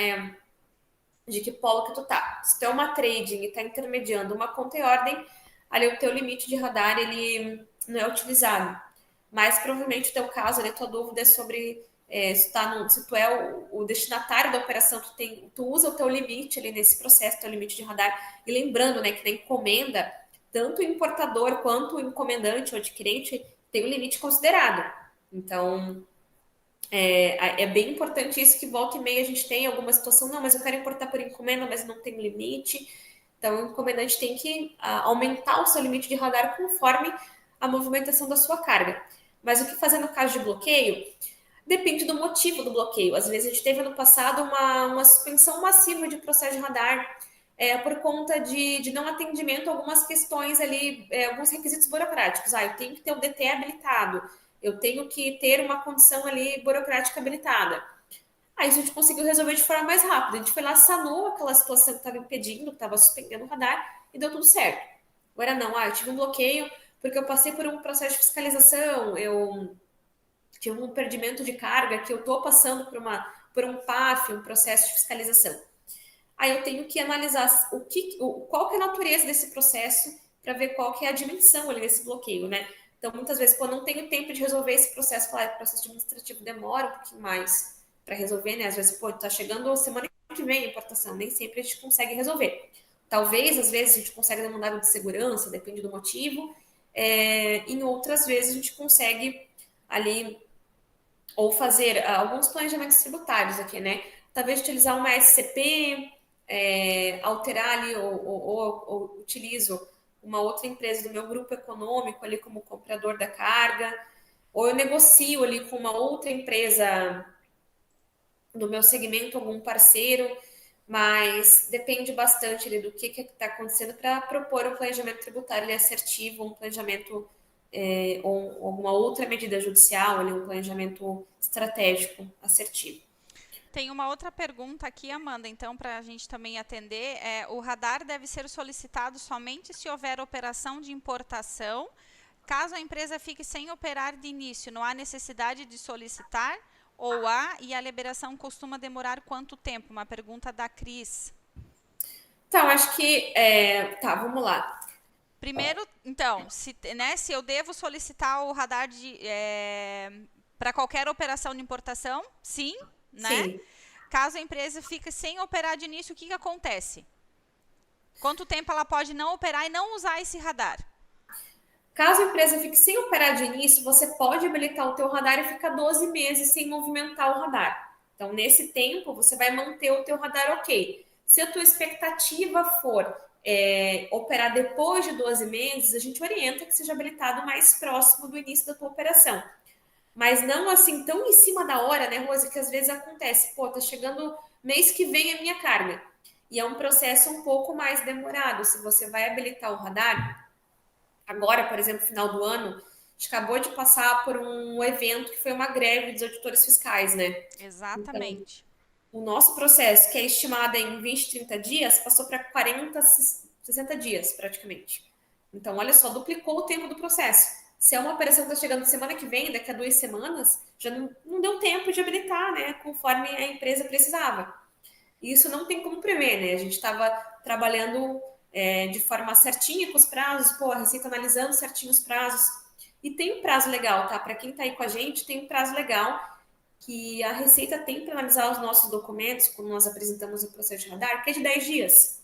de que polo que tu tá. Se tu é uma trading e tá intermediando uma conta e ordem, ali o teu limite de radar ele não é utilizado. Mas provavelmente o teu caso, ali, a tua dúvida é sobre se tu é o destinatário da operação, tu usa o teu limite ali nesse processo, teu limite de radar. E lembrando, né, que na encomenda, tanto o importador quanto o encomendante ou adquirente tem um limite considerado. Então, é bem importante isso, que volta e meia a gente tem alguma situação, não, mas eu quero importar por encomenda, mas não tem limite. Então, o encomendante tem que aumentar o seu limite de radar conforme a movimentação da sua carga. Mas o que fazer no caso de bloqueio? Depende do motivo do bloqueio. Às vezes a gente teve ano passado uma suspensão massiva de processo de radar por conta de não atendimento a algumas questões ali, alguns requisitos burocráticos. Eu tenho que ter o DT habilitado, eu tenho que ter uma condição ali burocrática habilitada. Aí a gente conseguiu resolver de forma mais rápida. A gente foi lá, sanou aquela situação que estava impedindo, que estava suspendendo o radar, e deu tudo certo. Agora não, eu tive um bloqueio porque eu passei por um processo de fiscalização, eu tive um perdimento de carga, que eu estou passando por um PAF, um processo de fiscalização. Aí eu tenho que analisar qual que é a natureza desse processo para ver qual que é a dimensão ali desse bloqueio, né? Então, muitas vezes, não tenho tempo de resolver esse processo, o processo administrativo demora um pouquinho mais para resolver, né? Às vezes, tá chegando semana que vem a importação, nem sempre a gente consegue resolver. Talvez, às vezes, a gente consegue dar um mandado de segurança, depende do motivo. Em outras vezes, a gente consegue ali ou fazer alguns planejamentos tributários aqui, né? Talvez utilizar uma SCP, alterar ali ou utilizo uma outra empresa do meu grupo econômico ali como comprador da carga, ou eu negocio ali com uma outra empresa no meu segmento, algum parceiro, mas depende bastante ali do que está acontecendo para propor um planejamento tributário ali assertivo, um planejamento ou alguma outra medida judicial, ali, um planejamento estratégico assertivo. Tem uma outra pergunta aqui, Amanda, então, para a gente também atender. O radar deve ser solicitado somente se houver operação de importação. Caso a empresa fique sem operar de início, não há necessidade de solicitar? Ou há, e a liberação costuma demorar quanto tempo? Uma pergunta da Cris. Então, acho que... vamos lá. Primeiro, então, se eu devo solicitar o radar para qualquer operação de importação, sim, né? Sim. Caso a empresa fique sem operar de início, o que acontece? Quanto tempo ela pode não operar e não usar esse radar? Caso a empresa fique sem operar de início, você pode habilitar o teu radar e ficar 12 meses sem movimentar o radar. Então, nesse tempo, você vai manter o teu radar ok. Se a tua expectativa for operar depois de 12 meses, a gente orienta que seja habilitado mais próximo do início da tua operação. Mas não assim tão em cima da hora, né, Rose, que às vezes acontece. Tá chegando mês que vem a minha carga. E é um processo um pouco mais demorado. Se você vai habilitar o radar, agora, por exemplo, final do ano, a gente acabou de passar por um evento que foi uma greve dos auditores fiscais, né? Exatamente. Então, o nosso processo, que é estimado em 20, 30 dias, passou para 40, 60 dias, praticamente. Então, olha só, duplicou o tempo do processo. Se é uma operação que está chegando semana que vem, daqui a 2 semanas, já não deu tempo de habilitar, né? Conforme a empresa precisava. E isso não tem como prever, né? A gente estava trabalhando de forma certinha com os prazos, a Receita analisando certinho os prazos. E tem um prazo legal, tá? Para quem está aí com a gente, tem um prazo legal que a Receita tem para analisar os nossos documentos, quando nós apresentamos o processo de radar, que é de 10 dias.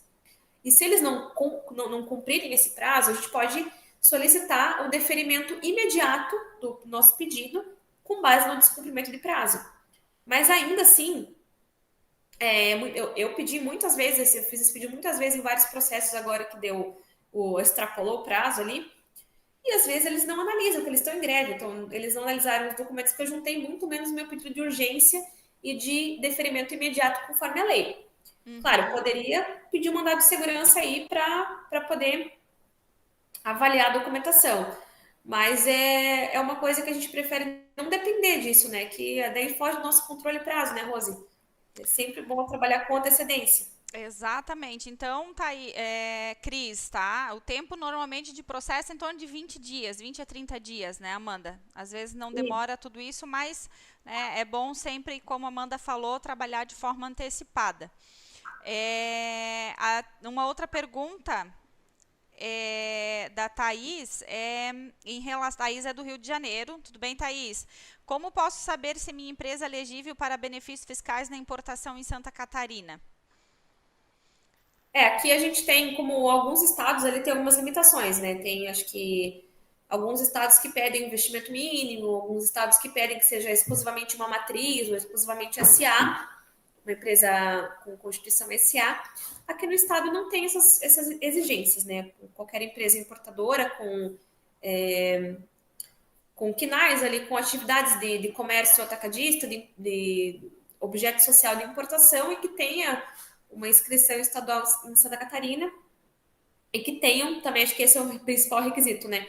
E se eles não cumprirem esse prazo, a gente pode solicitar o deferimento imediato do nosso pedido com base no descumprimento de prazo. Mas ainda assim, eu pedi muitas vezes, eu fiz esse pedido muitas vezes em vários processos agora que extrapolou o prazo ali, e às vezes eles não analisam, porque eles estão em greve, então eles não analisaram os documentos que eu juntei, muito menos o meu pedido de urgência e de deferimento imediato conforme a lei. Claro, eu poderia pedir um mandado de segurança aí para poder avaliar a documentação, mas é uma coisa que a gente prefere não depender disso, né? Que daí foge do nosso controle e prazo, né, Rose? É sempre bom trabalhar com antecedência. Exatamente. Então, tá aí, Cris, tá? O tempo normalmente de processo é em torno de 20 dias, 20 a 30 dias, né, Amanda? Às vezes não demora tudo isso, mas é bom sempre, como a Amanda falou, trabalhar de forma antecipada. Uma outra pergunta da Thaís em relação. Thaís é do Rio de Janeiro. Tudo bem, Thaís? Como posso saber se minha empresa é elegível para benefícios fiscais na importação em Santa Catarina? Aqui a gente tem, como alguns estados, ali tem algumas limitações, né? Tem, acho que, alguns estados que pedem investimento mínimo, alguns estados que pedem que seja exclusivamente uma matriz ou exclusivamente SA, uma empresa com constituição SA. Aqui no estado não tem essas exigências, né? Qualquer empresa importadora com quinais ali, com atividades de comércio atacadista, de objeto social de importação e que tenha uma inscrição estadual em Santa Catarina e que tenham, também acho que esse é o principal requisito, né?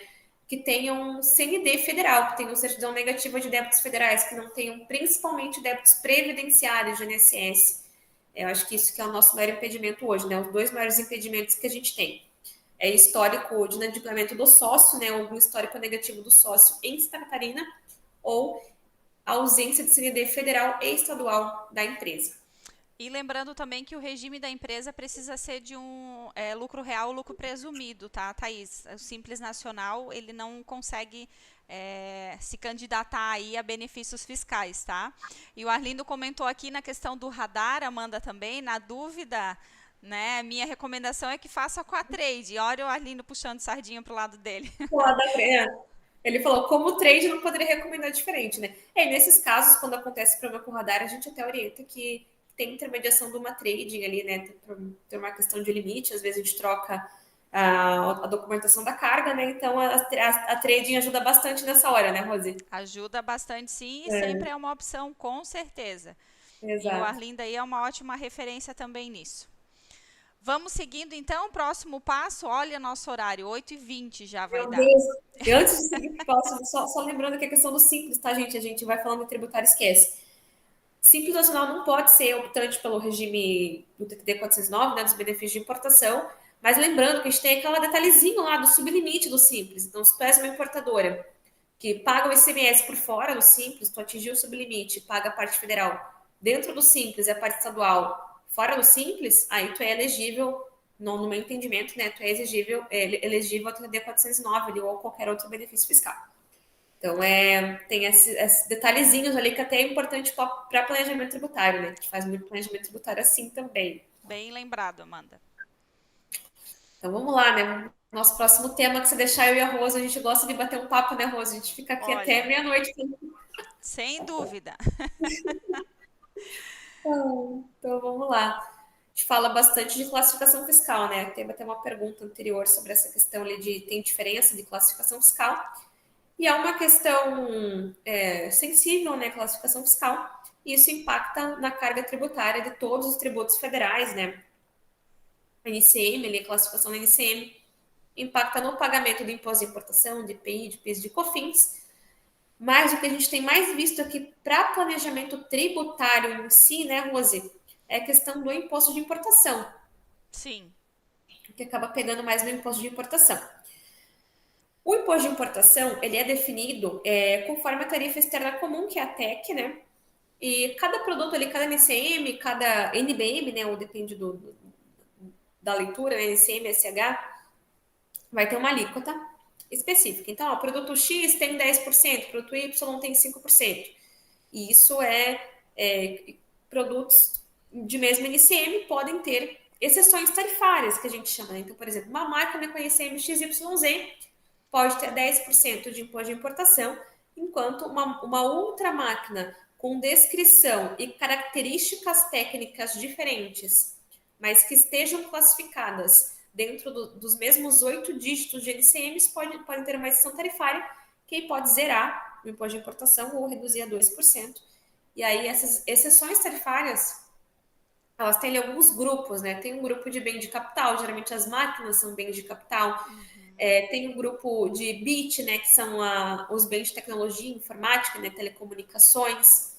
Que tenham CND federal, que tenham certidão negativa de débitos federais, que não tenham principalmente débitos previdenciários de INSS. Eu acho que isso que é o nosso maior impedimento hoje, né? Os dois maiores impedimentos que a gente tem. É histórico de inadimplemento do sócio, né? Algum histórico negativo do sócio em Santa Catarina, ou a ausência de CND federal e estadual da empresa. E lembrando também que o regime da empresa precisa ser de um lucro real, lucro presumido, tá, Thaís? O Simples Nacional, ele não consegue se candidatar aí a benefícios fiscais, tá? E o Arlindo comentou aqui na questão do radar, Amanda também, na dúvida, né? Minha recomendação é que faça com a trade. Olha o Arlindo puxando sardinha pro lado dele. Ele falou, como trade, não poderia recomendar diferente, né? Nesses casos, quando acontece problema com o radar, a gente até orienta que tem intermediação de uma trading ali, né? Tem uma questão de limite, às vezes a gente troca a documentação da carga, né? Então a trading ajuda bastante nessa hora, né, Rose? Ajuda bastante sim e sempre é uma opção, com certeza. E o Exato. Arlindo aí é uma ótima referência também nisso. Vamos seguindo então, próximo passo, olha nosso horário, 8h20 já vai Meu dar. Deus. E antes de seguir para o próximo, só lembrando que a questão do simples, tá, gente? A gente vai falando de tributário, esquece. Simples Nacional não pode ser optante pelo regime do TTD 409, né, dos benefícios de importação, mas lembrando que a gente tem aquele detalhezinho lá do sublimite do Simples. Então, se tu és uma importadora que paga o ICMS por fora do Simples, tu atingiu o sublimite, paga a parte federal dentro do Simples e a parte estadual fora do Simples, aí tu é elegível, no meu entendimento, né, tu é elegível ao TTD 409 ali, ou qualquer outro benefício fiscal. Então, tem esses detalhezinhos ali que até é importante para planejamento tributário, né? A gente faz muito planejamento tributário assim também. Bem lembrado, Amanda. Então, vamos lá, né? Nosso próximo tema, que você deixar eu e a Rosa, a gente gosta de bater um papo, né, Rosa? A gente fica aqui até Olha, meia-noite. sem dúvida. Então, vamos lá. A gente fala bastante de classificação fiscal, né? Teve até uma pergunta anterior sobre essa questão ali de tem diferença de classificação fiscal. E é uma questão sensível, né? Classificação fiscal. E isso impacta na carga tributária de todos os tributos federais, né? A NCM, ali, a classificação da NCM, impacta no pagamento do imposto de importação, de IPI, de PIS, de COFINS. Mas o que a gente tem mais visto aqui para planejamento tributário em si, né, Rose, é a questão do imposto de importação, Sim. que acaba pegando mais no imposto de importação. O imposto de importação, ele é definido conforme a tarifa externa comum, que é a TEC, né? E cada produto ali, cada NCM, cada NBM, né, ou depende da leitura, né, NCM, SH, vai ter uma alíquota específica. Então, o produto X tem 10%, produto Y tem 5%. E isso produtos de mesmo NCM podem ter exceções tarifárias, que a gente chama, né? Então, por exemplo, uma marca me conhecer XYZ pode ter 10% de imposto de importação, enquanto uma outra máquina com descrição e características técnicas diferentes, mas que estejam classificadas dentro dos mesmos 8 dígitos de NCMs, podem ter uma exceção tarifária que pode zerar o imposto de importação ou reduzir a 2%. E aí, essas exceções tarifárias, elas têm alguns grupos, né? Tem um grupo de bem de capital, geralmente as máquinas são bens de capital. Tem um grupo de BIT, né? Que são os bens de tecnologia, informática, né? Telecomunicações.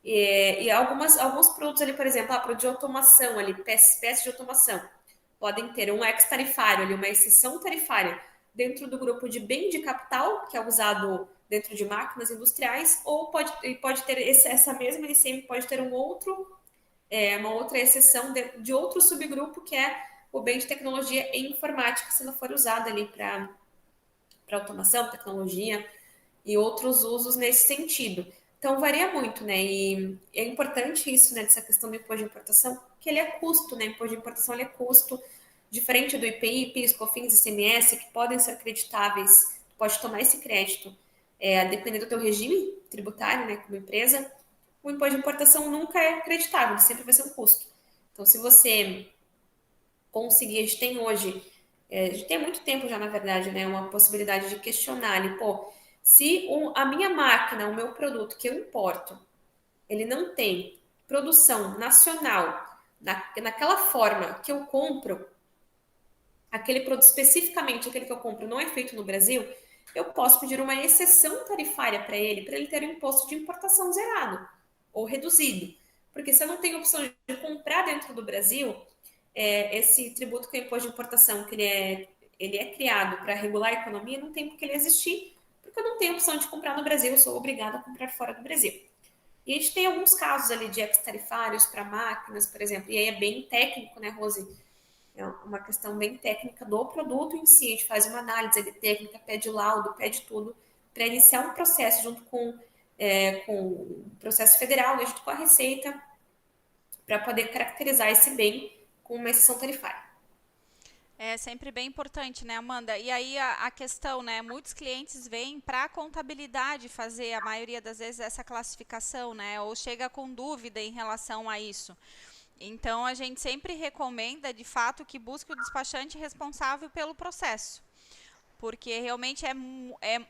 E alguns produtos ali, por exemplo, produto de automação, ali, peças de automação, podem ter um ex-tarifário, ali, uma exceção tarifária dentro do grupo de bem de capital, que é usado dentro de máquinas industriais, ou pode ter essa mesma NCM pode ter uma outra exceção de outro subgrupo, que é o bem de tecnologia e informática, se não for usado ali para automação, tecnologia e outros usos nesse sentido. Então varia muito, né? E é importante isso, né, dessa questão do imposto de importação, que ele é custo, né? O imposto de importação ele é custo, diferente do IPI, PIS, COFINS, ICMS, que podem ser creditáveis, pode tomar esse crédito, dependendo do teu regime tributário, né, como empresa. O imposto de importação nunca é creditável, sempre vai ser um custo. Então, se você conseguir, a gente tem hoje, a gente tem há muito tempo já, na verdade, né, uma possibilidade de questionar ali, pô, se a minha máquina, o meu produto que eu importo, ele não tem produção nacional naquela forma que eu compro, aquele produto especificamente, aquele que eu compro não é feito no Brasil, eu posso pedir uma exceção tarifária para ele ter um imposto de importação zerado ou reduzido. Porque se eu não tenho opção de comprar dentro do Brasil, esse tributo que é o imposto de importação, que ele é criado para regular a economia, não tem por que ele existir, porque eu não tenho opção de comprar no Brasil, eu sou obrigada a comprar fora do Brasil. E a gente tem alguns casos ali de ex-tarifários para máquinas, por exemplo, e aí é bem técnico, né, Rose? É uma questão bem técnica do produto em si. A gente faz uma análise ali técnica, pede laudo, pede tudo, para iniciar um processo junto com o processo federal, né, junto com a Receita, para poder caracterizar esse bem com uma exceção tarifária. É sempre bem importante, né, Amanda? E aí a questão, né? Muitos clientes vêm para a contabilidade fazer, a maioria das vezes, essa classificação, né? Ou chega com dúvida em relação a isso. Então, a gente sempre recomenda, de fato, que busque o despachante responsável pelo processo. Porque realmente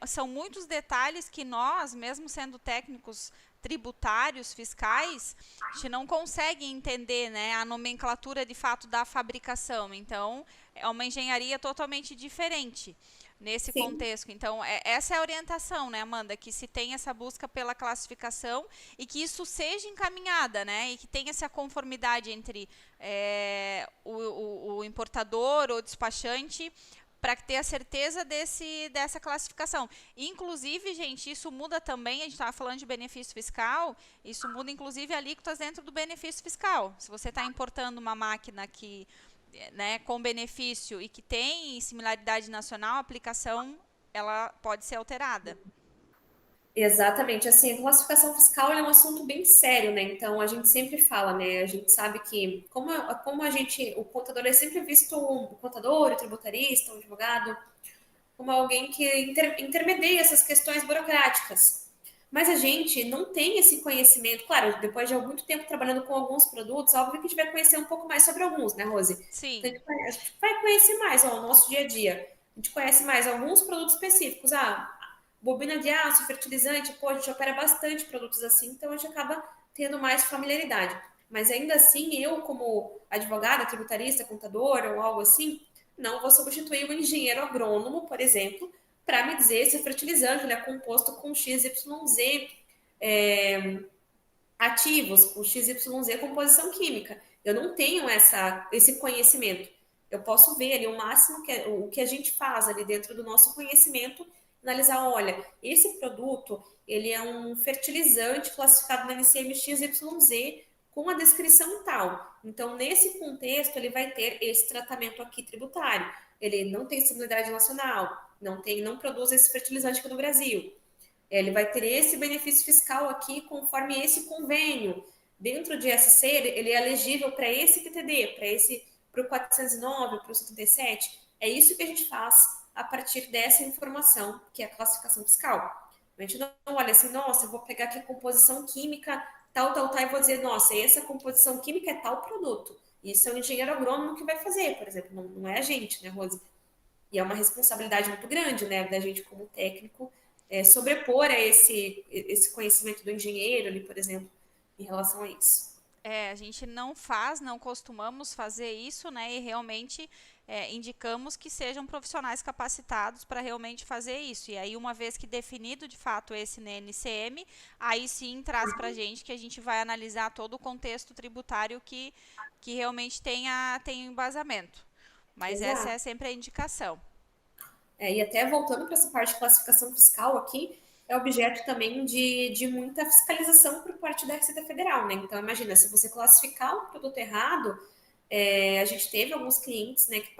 são muitos detalhes que nós, mesmo sendo técnicos tributários, fiscais, a gente não consegue entender, né, a nomenclatura de fato da fabricação. Então, é uma engenharia totalmente diferente nesse Sim, contexto. Então, essa é a orientação, né, Amanda? Que se tem essa busca pela classificação e que isso seja encaminhada, né? E que tenha essa conformidade entre o importador ou despachante para ter a certeza dessa classificação. Inclusive, gente, isso muda também, a gente estava falando de benefício fiscal, isso muda inclusive alíquotas dentro do benefício fiscal. Se você está importando uma máquina que, né, com benefício e que tem similaridade nacional, a aplicação ela pode ser alterada. exatamente. Assim, a classificação fiscal é um assunto bem sério, né? Então, a gente sempre fala, né? A gente sabe que, como a gente, o contador é sempre visto, o contador, o tributarista, o advogado, como alguém que intermedia essas questões burocráticas. Mas a gente não tem esse conhecimento. Claro, depois de muito tempo trabalhando com alguns produtos, óbvio que a gente vai conhecer um pouco mais sobre alguns, né, Rose? Então, Sim. a gente vai conhecer mais, ó, o nosso dia a dia. A gente conhece mais alguns produtos específicos. Ah, bobina de aço, fertilizante, pô, a gente opera bastante produtos assim, então a gente acaba tendo mais familiaridade. Mas ainda assim, eu, como advogada, tributarista, contadora ou algo assim, não vou substituir o engenheiro agrônomo, por exemplo, para me dizer se o fertilizante ele é composto com XYZ ativos, com XYZ composição química. Eu não tenho esse conhecimento. Eu posso ver ali o máximo o que a gente faz ali dentro do nosso conhecimento, analisar, olha, esse produto ele é um fertilizante classificado na NCM XYZ com a descrição tal. Então, nesse contexto, ele vai ter esse tratamento aqui tributário. Ele não tem similaridade nacional, não produz esse fertilizante aqui no Brasil. Ele vai ter esse benefício fiscal aqui conforme esse convênio. Dentro de SC, ele é elegível para esse QTD, para o 409, para o 77. É isso que a gente faz a partir dessa informação, que é a classificação fiscal. A gente não olha assim, nossa, eu vou pegar aqui a composição química, tal, tal, tal, e vou dizer, nossa, essa composição química é tal produto. Isso é o engenheiro agrônomo que vai fazer, por exemplo, não é a gente, né, Rose? E é uma responsabilidade muito grande, né, da gente como técnico, sobrepor a esse conhecimento do engenheiro ali, por exemplo, em relação a isso. A gente não costumamos fazer isso, né? E realmente indicamos que sejam profissionais capacitados para realmente fazer isso. E aí, uma vez que definido de fato esse NCM, aí sim traz para a gente que a gente vai analisar todo o contexto tributário que realmente tem embasamento. Mas essa é Exato. sempre a indicação. E até voltando para essa parte de classificação fiscal aqui, é objeto também de muita fiscalização por parte da Receita Federal, né? Então, imagina, se você classificar um produto errado, a gente teve alguns clientes, né, que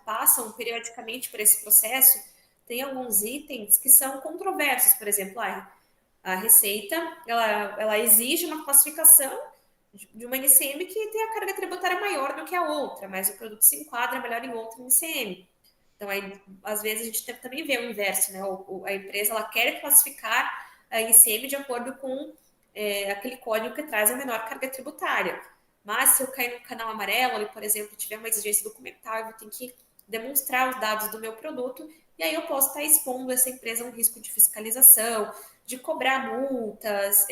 passam periodicamente por esse processo, tem alguns itens que são controversos, por exemplo, A Receita, ela exige uma classificação de uma NCM que tem a carga tributária maior do que a outra, mas o produto se enquadra melhor em outra NCM. Então, aí, às vezes, a gente também vê o inverso, né? A empresa ela quer classificar a NCM de acordo com aquele código que traz a menor carga tributária. Mas se eu cair no canal amarelo, ali, por exemplo, tiver uma exigência documental, eu vou ter que demonstrar os dados do meu produto, e aí eu posso estar expondo essa empresa a um risco de fiscalização, de cobrar multas,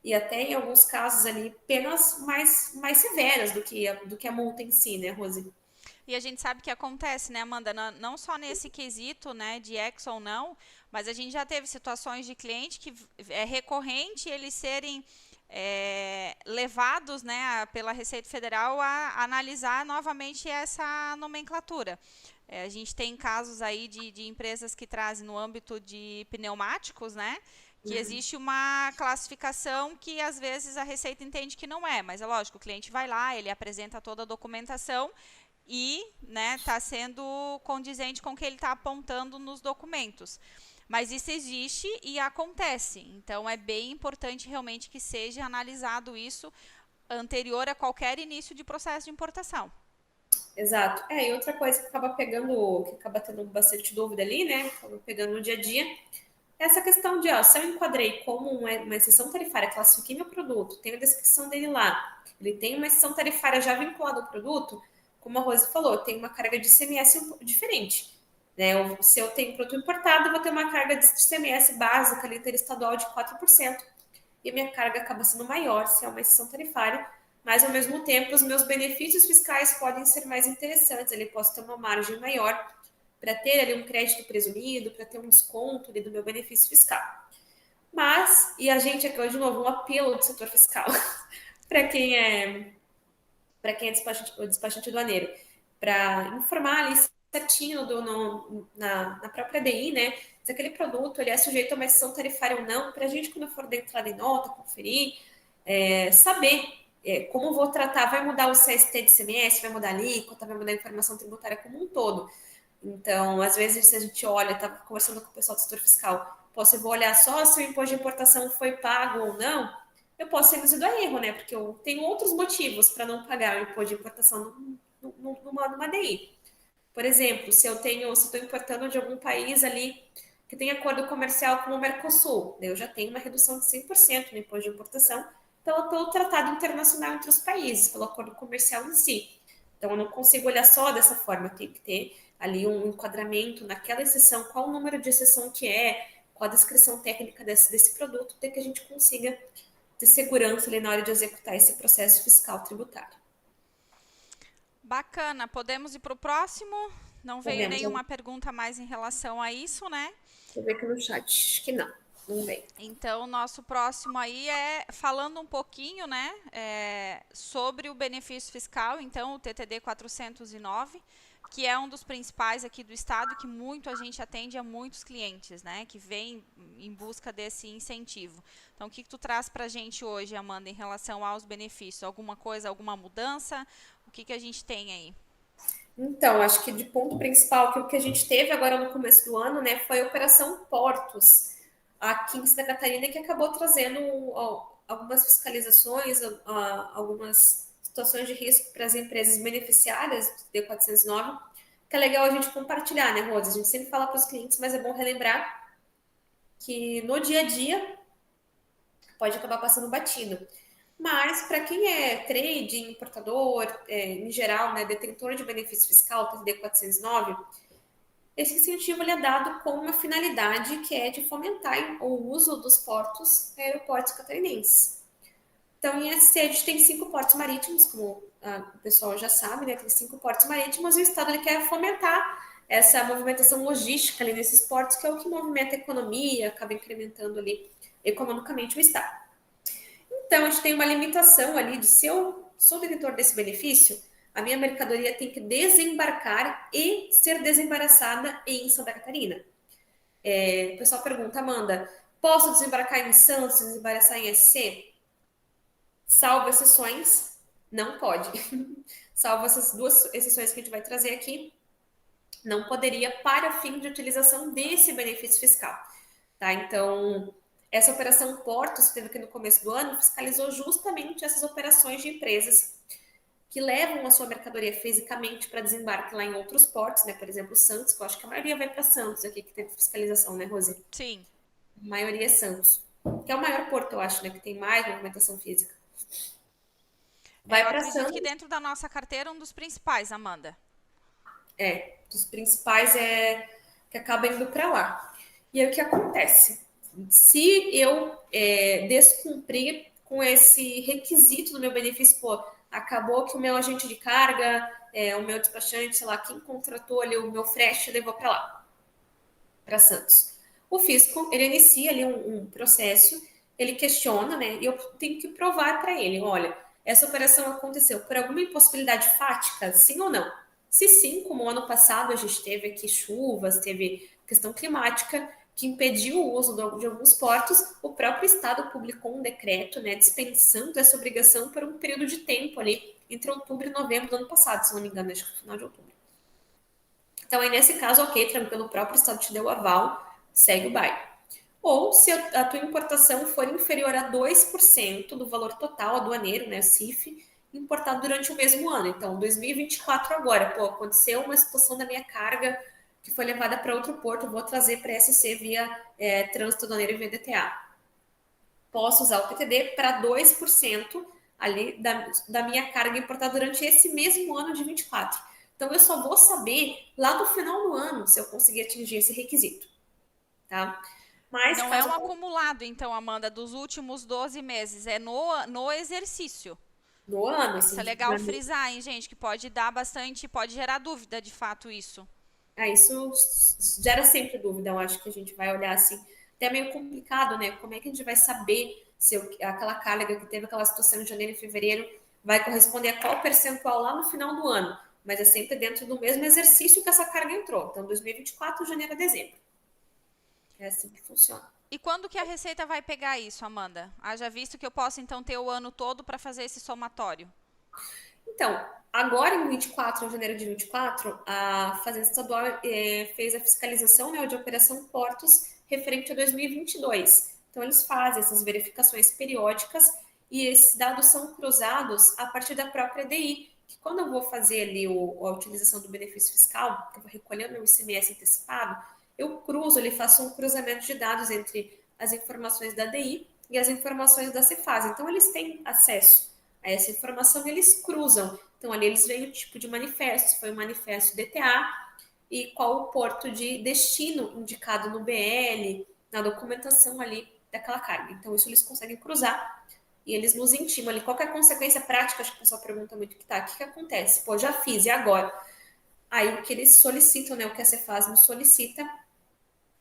e até em alguns casos ali penas mais severas do que a multa em si, né, Rose? E a gente sabe que acontece, né, Amanda? Não só nesse quesito, né, de ex ou não, mas a gente já teve situações de cliente que é recorrente eles serem levados, né, pela Receita Federal a analisar novamente essa nomenclatura. A gente tem casos aí de empresas que trazem no âmbito de pneumáticos, né? Que existe uma classificação que às vezes a Receita entende que não é, mas é lógico, o cliente vai lá, ele apresenta toda a documentação e está sendo condizente com o que ele está apontando nos documentos. Mas isso existe e acontece. Então, é bem importante realmente que seja analisado isso anterior a qualquer início de processo de importação. Exato. E outra coisa que acaba pegando, que acaba tendo bastante dúvida ali, né? Acaba pegando no dia a dia, é essa questão de, se eu enquadrei como uma exceção tarifária, classifiquei meu produto, tem a descrição dele lá, ele tem uma exceção tarifária já vinculada ao produto, como a Rose falou, tem uma carga de ICMS diferente. Né? Se eu tenho produto importado, eu vou ter uma carga de ICMS básica ali, interestadual de 4%, e a minha carga acaba sendo maior se é uma exceção tarifária, mas ao mesmo tempo os meus benefícios fiscais podem ser mais interessantes, ele posso ter uma margem maior para ter ali um crédito presumido, para ter um desconto ali do meu benefício fiscal. Mas, e a gente aqui, de novo, um apelo do setor fiscal para quem é despachante aduaneiro, para informar ali certinho na própria DI, né, se aquele produto ele é sujeito a uma exceção tarifária ou não, para a gente, quando for da entrada em nota, conferir, saber como vou tratar, vai mudar o CST de CMS, vai mudar a alíquota, vai mudar a informação tributária como um todo. Então, às vezes, se a gente olha, está conversando com o pessoal do setor fiscal, eu vou olhar só se o imposto de importação foi pago ou não, eu posso ser induzido a erro, né? Porque eu tenho outros motivos para não pagar o imposto de importação numa DI. Por exemplo, se eu estou importando de algum país ali que tem acordo comercial com o Mercosul, eu já tenho uma redução de 100% no imposto de importação pelo tratado internacional entre os países, pelo acordo comercial em si. Então, eu não consigo olhar só dessa forma, eu tenho que ter ali um enquadramento naquela exceção, qual o número de exceção que qual a descrição técnica desse produto, até que a gente consiga ter segurança ali na hora de executar esse processo fiscal tributário. Bacana, podemos ir para o próximo? Não veio Podemos. nenhuma pergunta mais em relação a isso, né? Deixa eu ver aqui no chat, acho que não veio. Então, nosso próximo aí é falando um pouquinho, né, sobre o benefício fiscal, então, o TTD 409, que é um dos principais aqui do estado e que muito a gente atende a muitos clientes, né, que vem em busca desse incentivo. Então, o que tu traz para a gente hoje, Amanda, em relação aos benefícios? Alguma coisa, alguma mudança? O que a gente tem aí? Então, acho que de ponto principal, que o que a gente teve agora no começo do ano, né, foi a Operação Portos, aqui em Santa Catarina, que acabou trazendo algumas fiscalizações, algumas situações de risco para as empresas beneficiárias do D409, que é legal a gente compartilhar, né, Rosa? A gente sempre fala para os clientes, mas é bom relembrar que no dia a dia pode acabar passando batido. Mas para quem é trade, importador, em geral, né, detentor de benefício fiscal, TD 409, esse incentivo é dado com uma finalidade que é de fomentar o uso dos portos e aeroportos catarinenses. Então, em SC, a gente tem 5 portos marítimos, como o pessoal já sabe, né, tem 5 portos marítimos, e o Estado ele quer fomentar essa movimentação logística ali nesses portos, que é o que movimenta a economia, acaba incrementando ali economicamente o Estado. Então, a gente tem uma limitação ali de se eu sou detentor desse benefício, a minha mercadoria tem que desembarcar e ser desembaraçada em Santa Catarina. O pessoal pergunta, Amanda, posso desembarcar em Santos, desembaraçar em SC? Salvo exceções, não pode. Salvo essas 2 exceções que a gente vai trazer aqui, não poderia para fim de utilização desse benefício fiscal. Tá? Então, Essa operação Portos, que teve aqui no começo do ano, fiscalizou justamente essas operações de empresas que levam a sua mercadoria fisicamente para desembarque lá em outros portos, né? Por exemplo, Santos, que eu acho que a maioria vai para Santos aqui, que teve fiscalização, né, Rosi? Sim. A maioria é Santos, que é o maior porto, eu acho, né? Que tem mais movimentação física. Eu Vai para acredito que Santos, dentro da nossa carteira, um dos principais, Amanda. dos principais que acaba indo para lá. E aí o que acontece? Se eu descumprir com esse requisito do meu benefício, pô, acabou que o meu agente de carga, o meu despachante, sei lá, quem contratou ali o meu frete levou para lá, para Santos. O fisco, ele inicia ali um processo, ele questiona, né? E eu tenho que provar para ele, olha, essa operação aconteceu por alguma impossibilidade fática, sim ou não? Se sim, como ano passado a gente teve aqui chuvas, teve questão climática que impediu o uso de alguns portos, o próprio Estado publicou um decreto, né, dispensando essa obrigação por um período de tempo ali, entre outubro e novembro do ano passado, se não me engano, acho que no final de outubro. Então, aí nesse caso, ok, tranquilo, o próprio Estado te deu o aval, segue o baile. Ou se a tua importação for inferior a 2% do valor total aduaneiro, né, CIF, importado durante o mesmo ano. Então, 2024 agora, pô, aconteceu uma situação da minha carga que foi levada para outro porto, eu vou trazer para SC via trânsito aduaneiro e VDTA. Posso usar o PTD para 2% ali da minha carga importada durante esse mesmo ano de 24. Então, eu só vou saber lá no final do ano se eu conseguir atingir esse requisito, tá? Mas, Não é caso um acumulado, então, Amanda, dos últimos 12 meses, é no exercício. no ano, Isso assim, é legal frisar, hein, gente, que pode dar bastante, pode gerar dúvida, de fato, isso. isso gera sempre dúvida, eu acho que a gente vai olhar assim, até meio complicado, né? Como é que a gente vai saber se aquela carga que teve aquela situação em janeiro e fevereiro vai corresponder a qual percentual lá no final do ano? Mas é sempre dentro do mesmo exercício que essa carga entrou. Então, 2024, janeiro a dezembro. É assim que funciona. E quando que a Receita vai pegar isso, Amanda? Haja visto que eu posso, então, ter o ano todo para fazer esse somatório. Então, agora em 24, em janeiro de 24, a Fazenda Estadual fez a fiscalização, né, de Operação Portos referente a 2022. Então, eles fazem essas verificações periódicas e esses dados são cruzados a partir da própria DI, que quando eu vou fazer ali a utilização do benefício fiscal, que eu vou recolhendo meu ICMS antecipado, eu cruzo, ele faço um cruzamento de dados entre as informações da DI e as informações da Cefaz. Então, eles têm acesso a essa informação, eles cruzam. Então, ali eles veem o tipo de manifesto, se foi um manifesto DTA e qual o porto de destino indicado no BL, na documentação ali daquela carga. Então, isso eles conseguem cruzar e eles nos intimam ali. Qual que é a consequência prática? Acho que o pessoal pergunta muito que tá. O que acontece? Pô, já fiz, e agora? Aí o que eles solicitam, né? O que a Cefaz nos solicita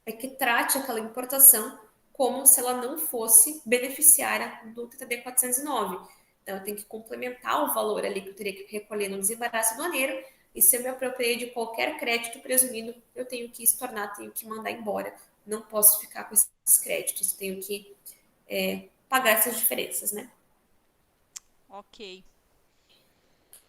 é que trate aquela importação como se ela não fosse beneficiária do TTD 409. Então, eu tenho que complementar o valor ali que eu teria que recolher no desembaraço aduaneiro, e se eu me apropriei de qualquer crédito presumido, eu tenho que estornar, tenho que mandar embora. Não posso ficar com esses créditos, tenho que pagar essas diferenças, né? Ok.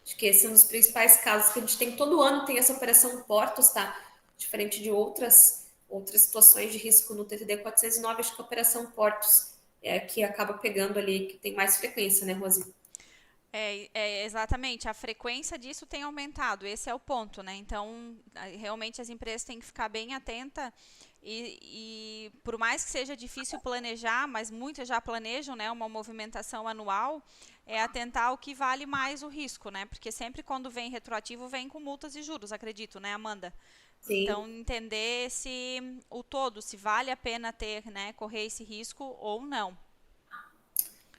Acho que esse é um dos principais casos que a gente tem todo ano, tem essa operação Portos, tá? Diferente de outras situações de risco no TTD 409, acho que a operação Portos é a que acaba pegando ali, que tem mais frequência, né, Rosi? Exatamente, a frequência disso tem aumentado, esse é o ponto, né? Então, realmente as empresas têm que ficar bem atentas e por mais que seja difícil planejar, mas muitas já planejam, né, uma movimentação anual, é atentar ao que vale mais o risco, né? Porque sempre quando vem retroativo, vem com multas e juros, acredito, né, Amanda? Sim, Então, entender se o todo, se vale a pena ter, né, correr esse risco ou não.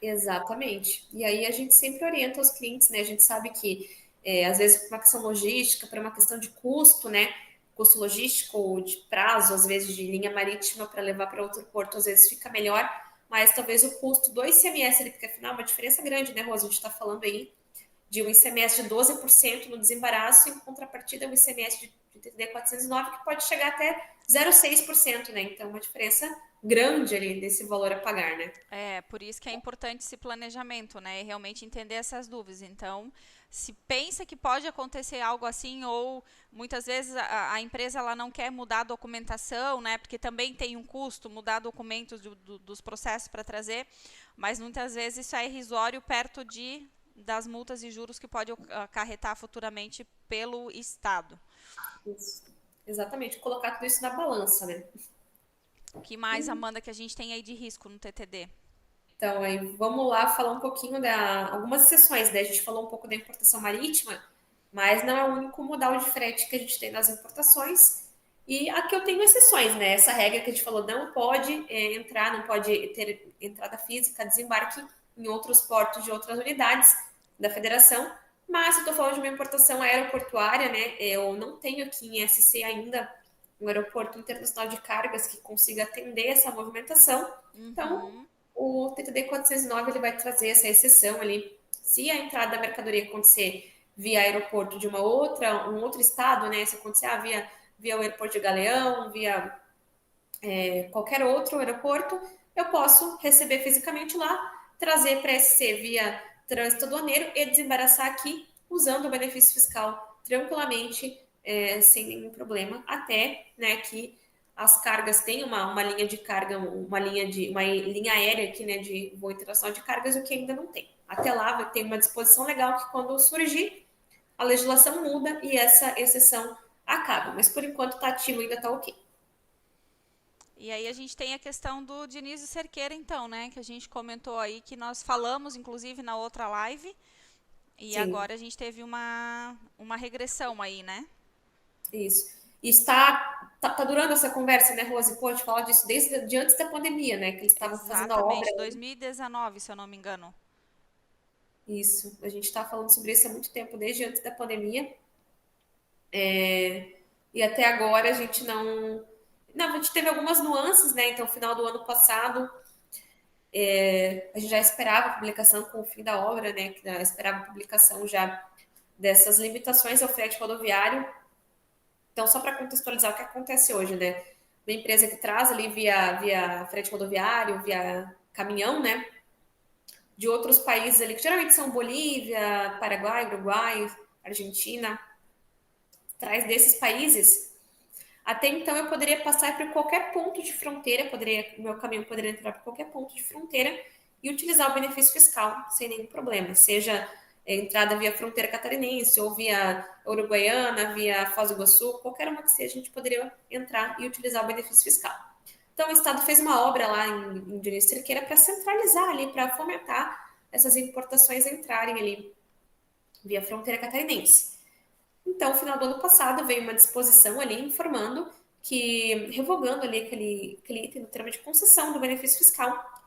exatamente. E aí a gente sempre orienta os clientes, né? A gente sabe que, às vezes, por uma questão logística, por uma questão de custo, né? Custo logístico, de prazo, às vezes de linha marítima para levar para outro porto, às vezes fica melhor, mas talvez o custo do ICMS, ali, porque afinal é uma diferença grande, né, Rosa? A gente está falando aí de um ICMS de 12% no desembaraço, em contrapartida, um ICMS de TTD 409, que pode chegar até 0,6%, né? Então, uma diferença grande ali desse valor a pagar, né? Por isso que é importante esse planejamento, né? E realmente entender essas dúvidas. Então, se pensa que pode acontecer algo assim, ou muitas vezes a empresa ela não quer mudar a documentação, né? Porque também tem um custo mudar documentos dos processos para trazer, mas muitas vezes isso é irrisório perto das multas e juros que pode acarretar futuramente pelo Estado. Isso. Exatamente, colocar tudo isso na balança, né? O que mais, Amanda, que a gente tem aí de risco no TTD? Então, aí, vamos lá falar um pouquinho da algumas exceções, né? A gente falou um pouco da importação marítima, mas não é o único modal de frete que a gente tem nas importações. E aqui eu tenho exceções, né? Essa regra que a gente falou não pode entrar, não pode ter entrada física, desembarque em outros portos de outras unidades da federação. Mas eu estou falando de uma importação aeroportuária, né? Eu não tenho aqui em SC ainda um aeroporto internacional de cargas que consiga atender essa movimentação. Então, Uhum. o TTD 409 ele vai trazer essa exceção ali. Se a entrada da mercadoria acontecer via aeroporto de um outro estado, né? Se acontecer via o aeroporto de Galeão, via qualquer outro aeroporto, eu posso receber fisicamente lá, trazer para SC via trânsito aduaneiro e desembaraçar aqui usando o benefício fiscal tranquilamente, sem nenhum problema, até né, que as cargas têm uma linha de carga, uma linha aérea aqui, né, de voo internacional de cargas, o que ainda não tem. Até lá vai ter uma disposição legal que quando surgir, a legislação muda e essa exceção acaba. Mas por enquanto está ativo, ainda está ok. E aí a gente tem a questão do Dionísio Cerqueira, então, né? Que a gente comentou aí, que nós falamos, inclusive, na outra live. E Sim. agora a gente teve uma regressão aí, né? Isso. E tá durando essa conversa, né, Rose? Pode falar disso desde de antes da pandemia, né? Que eles estavam fazendo a obra. Exatamente, 2019, se eu não me engano. Isso. A gente está falando sobre isso há muito tempo, desde antes da pandemia. E até agora a gente não. Não, a gente teve algumas nuances, né? Então, no final do ano passado, a gente já esperava a publicação com o fim da obra, né? Que já esperava a publicação já dessas limitações ao frete rodoviário. Então, só para contextualizar o que acontece hoje, né? Uma empresa que traz ali via frete rodoviário, via caminhão, né? De outros países ali, que geralmente são Bolívia, Paraguai, Uruguai, Argentina, traz desses países. Até então eu poderia passar por qualquer ponto de fronteira, meu caminhão poderia entrar por qualquer ponto de fronteira e utilizar o benefício fiscal sem nenhum problema, seja entrada via fronteira catarinense ou via uruguaiana, via Foz do Iguaçu, qualquer uma que seja, a gente poderia entrar e utilizar o benefício fiscal. Então o Estado fez uma obra lá em Dionísio Cerqueira para centralizar ali, para fomentar essas importações entrarem ali via fronteira catarinense. Então, no final do ano passado, veio uma disposição ali informando que, revogando ali aquele item do termo de concessão do benefício fiscal,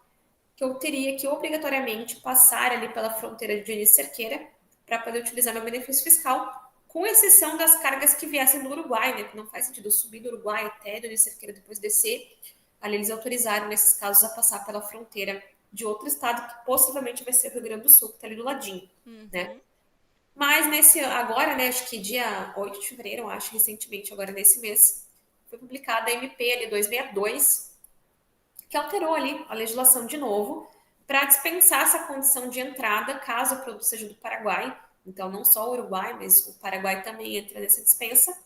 que eu teria que obrigatoriamente passar ali pela fronteira de Dionísio Cerqueira para poder utilizar meu benefício fiscal, com exceção das cargas que viessem do Uruguai, né? Que não faz sentido eu subir do Uruguai até Dionísio Cerqueira, depois descer. Ali eles autorizaram, nesses casos, a passar pela fronteira de outro estado, que possivelmente vai ser o Rio Grande do Sul, que está ali do ladinho, né? Uhum. Mas agora, né, acho que dia 8 de fevereiro, acho recentemente, agora nesse mês, foi publicada a MP ali 262, que alterou ali a legislação de novo para dispensar essa condição de entrada caso o produto seja do Paraguai. Então, não só o Uruguai, mas o Paraguai também entra nessa dispensa.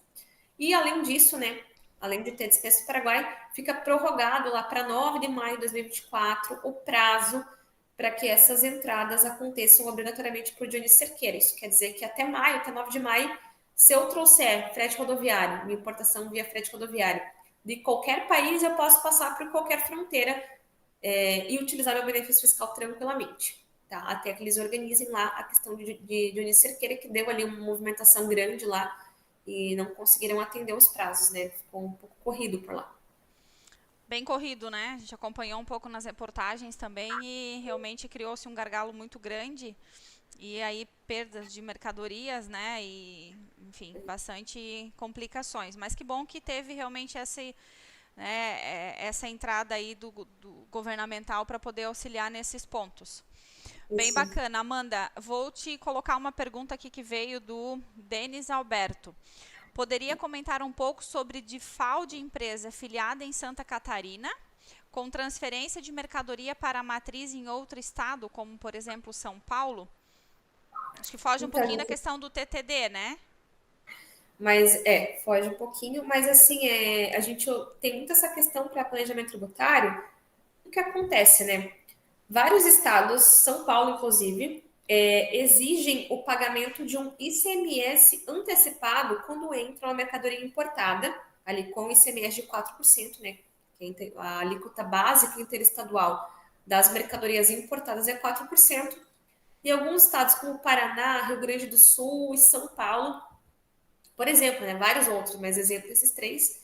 E além disso, né, além de ter dispensa do Paraguai, fica prorrogado lá para 9 de maio de 2024 o prazo para que essas entradas aconteçam obrigatoriamente por Dionísio Cerqueira. Isso quer dizer que até maio, até 9 de maio, se eu trouxer frete rodoviário, minha importação via frete rodoviário, de qualquer país, eu posso passar por qualquer fronteira e utilizar meu benefício fiscal tranquilamente. Tá? Até que eles organizem lá a questão de Dionísio Cerqueira, que deu ali uma movimentação grande lá e não conseguiram atender os prazos, né? Ficou um pouco corrido por lá. Bem corrido, né? A gente acompanhou um pouco nas reportagens também e realmente criou-se um gargalo muito grande. E aí, perdas de mercadorias, né? E, enfim, bastante complicações. Mas que bom que teve realmente essa entrada aí do governamental para poder auxiliar nesses pontos. Bem Isso. bacana. Amanda, vou te colocar uma pergunta aqui que veio do Denis Alberto. Poderia comentar um pouco sobre DIFAL de empresa filiada em Santa Catarina? com transferência de mercadoria para a matriz em outro estado, como por exemplo São Paulo? Acho que foge um pouquinho da questão do TTD, né? Mas foge um pouquinho, mas assim, a gente tem muito essa questão para planejamento tributário. O que acontece, né? Vários estados, São Paulo inclusive, exigem o pagamento de um ICMS antecipado quando entra uma mercadoria importada, ali com ICMS de 4%, né? A alíquota básica interestadual das mercadorias importadas é 4%. E alguns estados como Paraná, Rio Grande do Sul e São Paulo, por exemplo, né, vários outros, mas exemplo desses três,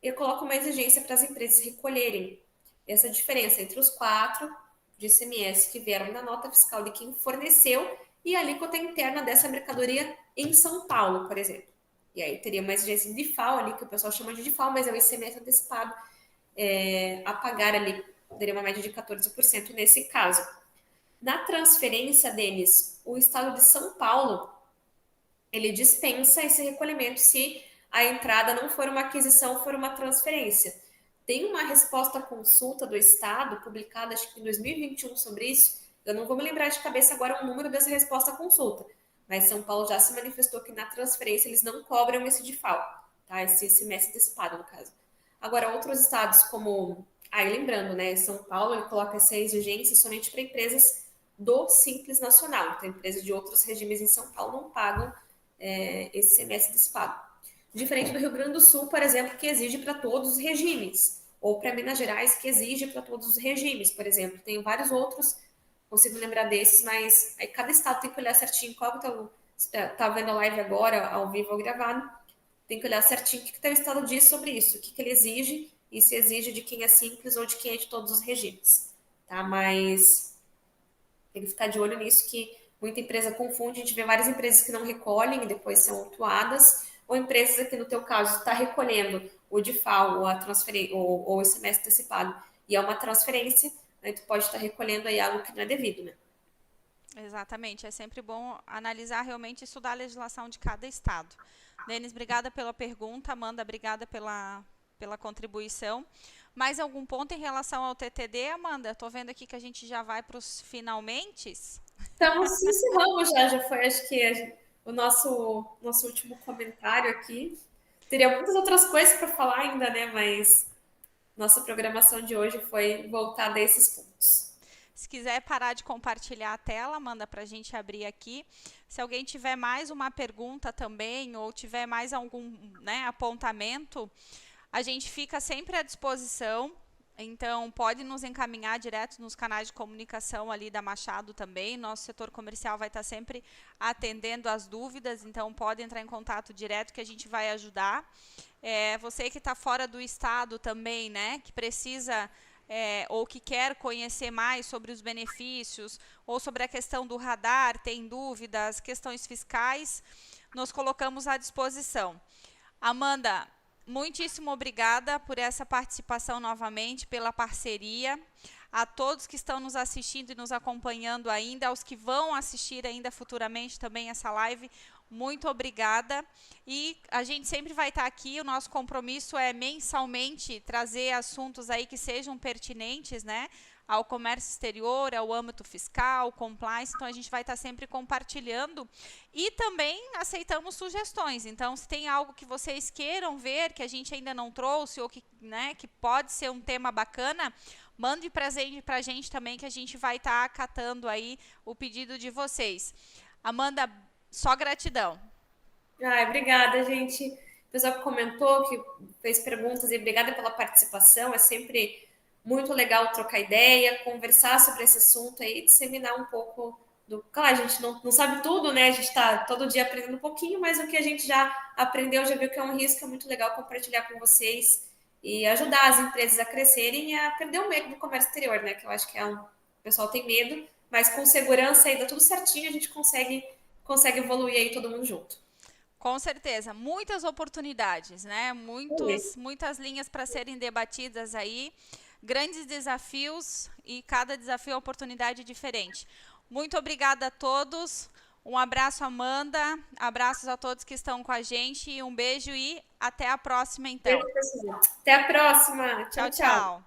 eu coloco uma exigência para as empresas recolherem essa diferença entre os 4 de ICMS que vieram da nota fiscal de quem forneceu e a alíquota interna dessa mercadoria em São Paulo, por exemplo. E aí teria uma exigência de DIFAL ali, que o pessoal chama de DIFAL, mas é o ICMS antecipado a pagar ali, teria uma média de 14% nesse caso. Na transferência, Denis, o estado de São Paulo, ele dispensa esse recolhimento se a entrada não for uma aquisição, for uma transferência. Tem uma resposta à consulta do Estado, publicada acho que em 2021 sobre isso. Eu não vou me lembrar de cabeça agora o número dessa resposta à consulta, mas São Paulo já se manifestou que na transferência eles não cobram esse DIFAL, tá? Esse semestre antecipado, no caso. Agora, outros estados como... Aí, lembrando, né? São Paulo, ele coloca essa exigência somente para empresas do Simples Nacional. Então, empresas de outros regimes em São Paulo não pagam esse semestre antecipado. Diferente do Rio Grande do Sul, por exemplo, que exige para todos os regimes, ou para Minas Gerais, que exige para todos os regimes, por exemplo. Tem vários outros, consigo lembrar desses, mas aí cada estado tem que olhar certinho qual que tá vendo a live agora, ao vivo ou gravado, tem que olhar certinho o que o estado diz sobre isso, o que ele exige, e se exige de quem é simples ou de quem é de todos os regimes, tá? Mas tem que ficar de olho nisso, que muita empresa confunde, a gente vê várias empresas que não recolhem e depois são autuadas, ou empresas aqui no teu caso está recolhendo o DIFAL ou a transferência ou o semestre antecipado e é uma transferência, né, tu pode estar recolhendo aí algo que não é devido, né? Exatamente, é sempre bom analisar realmente e estudar a legislação de cada estado. Denis, obrigada pela pergunta, Amanda, obrigada pela contribuição. Mais algum ponto em relação ao TTD, Amanda? Estou vendo aqui que a gente já vai para os finalmentes. Estamos encerramos já foi acho que o nosso último comentário aqui. Teria muitas outras coisas para falar ainda, né? Mas nossa programação de hoje foi voltada a esses pontos. Se quiser parar de compartilhar a tela, manda para a gente abrir aqui. Se alguém tiver mais uma pergunta também, ou tiver mais algum, né, apontamento, a gente fica sempre à disposição. Então, pode nos encaminhar direto nos canais de comunicação ali da Machado também. Nosso setor comercial vai estar sempre atendendo as dúvidas, então pode entrar em contato direto que a gente vai ajudar. Você que está fora do estado também, né, que precisa ou que quer conhecer mais sobre os benefícios ou sobre a questão do radar, tem dúvidas, questões fiscais, nos colocamos à disposição. Amanda, muitíssimo obrigada por essa participação novamente, pela parceria. A todos que estão nos assistindo e nos acompanhando ainda, aos que vão assistir ainda futuramente também essa live, muito obrigada. E a gente sempre vai estar aqui, o nosso compromisso é mensalmente trazer assuntos aí que sejam pertinentes, né, ao comércio exterior, ao âmbito fiscal, compliance, então a gente vai estar sempre compartilhando e também aceitamos sugestões. Então, se tem algo que vocês queiram ver, que a gente ainda não trouxe, ou que, né, que pode ser um tema bacana, mande presente para a gente também, que a gente vai estar acatando aí o pedido de vocês. Amanda, só gratidão. Obrigada, gente. O pessoal que comentou, que fez perguntas, e obrigada pela participação, é sempre muito legal trocar ideia, conversar sobre esse assunto aí, disseminar um pouco do... Claro, a gente não sabe tudo, né? A gente está todo dia aprendendo um pouquinho, mas o que a gente já aprendeu, já viu que é um risco, é muito legal compartilhar com vocês e ajudar as empresas a crescerem e a perder o medo do comércio exterior, né? Que eu acho que o pessoal tem medo, mas com segurança aí dá tudo certinho, a gente consegue evoluir aí todo mundo junto. Com certeza, muitas oportunidades, né? Muitas linhas para serem debatidas aí. Grandes desafios e cada desafio é uma oportunidade diferente. Muito obrigada a todos. Um abraço, Amanda. Abraços a todos que estão com a gente. Um beijo e até a próxima, então. Até a próxima. Tchau, tchau.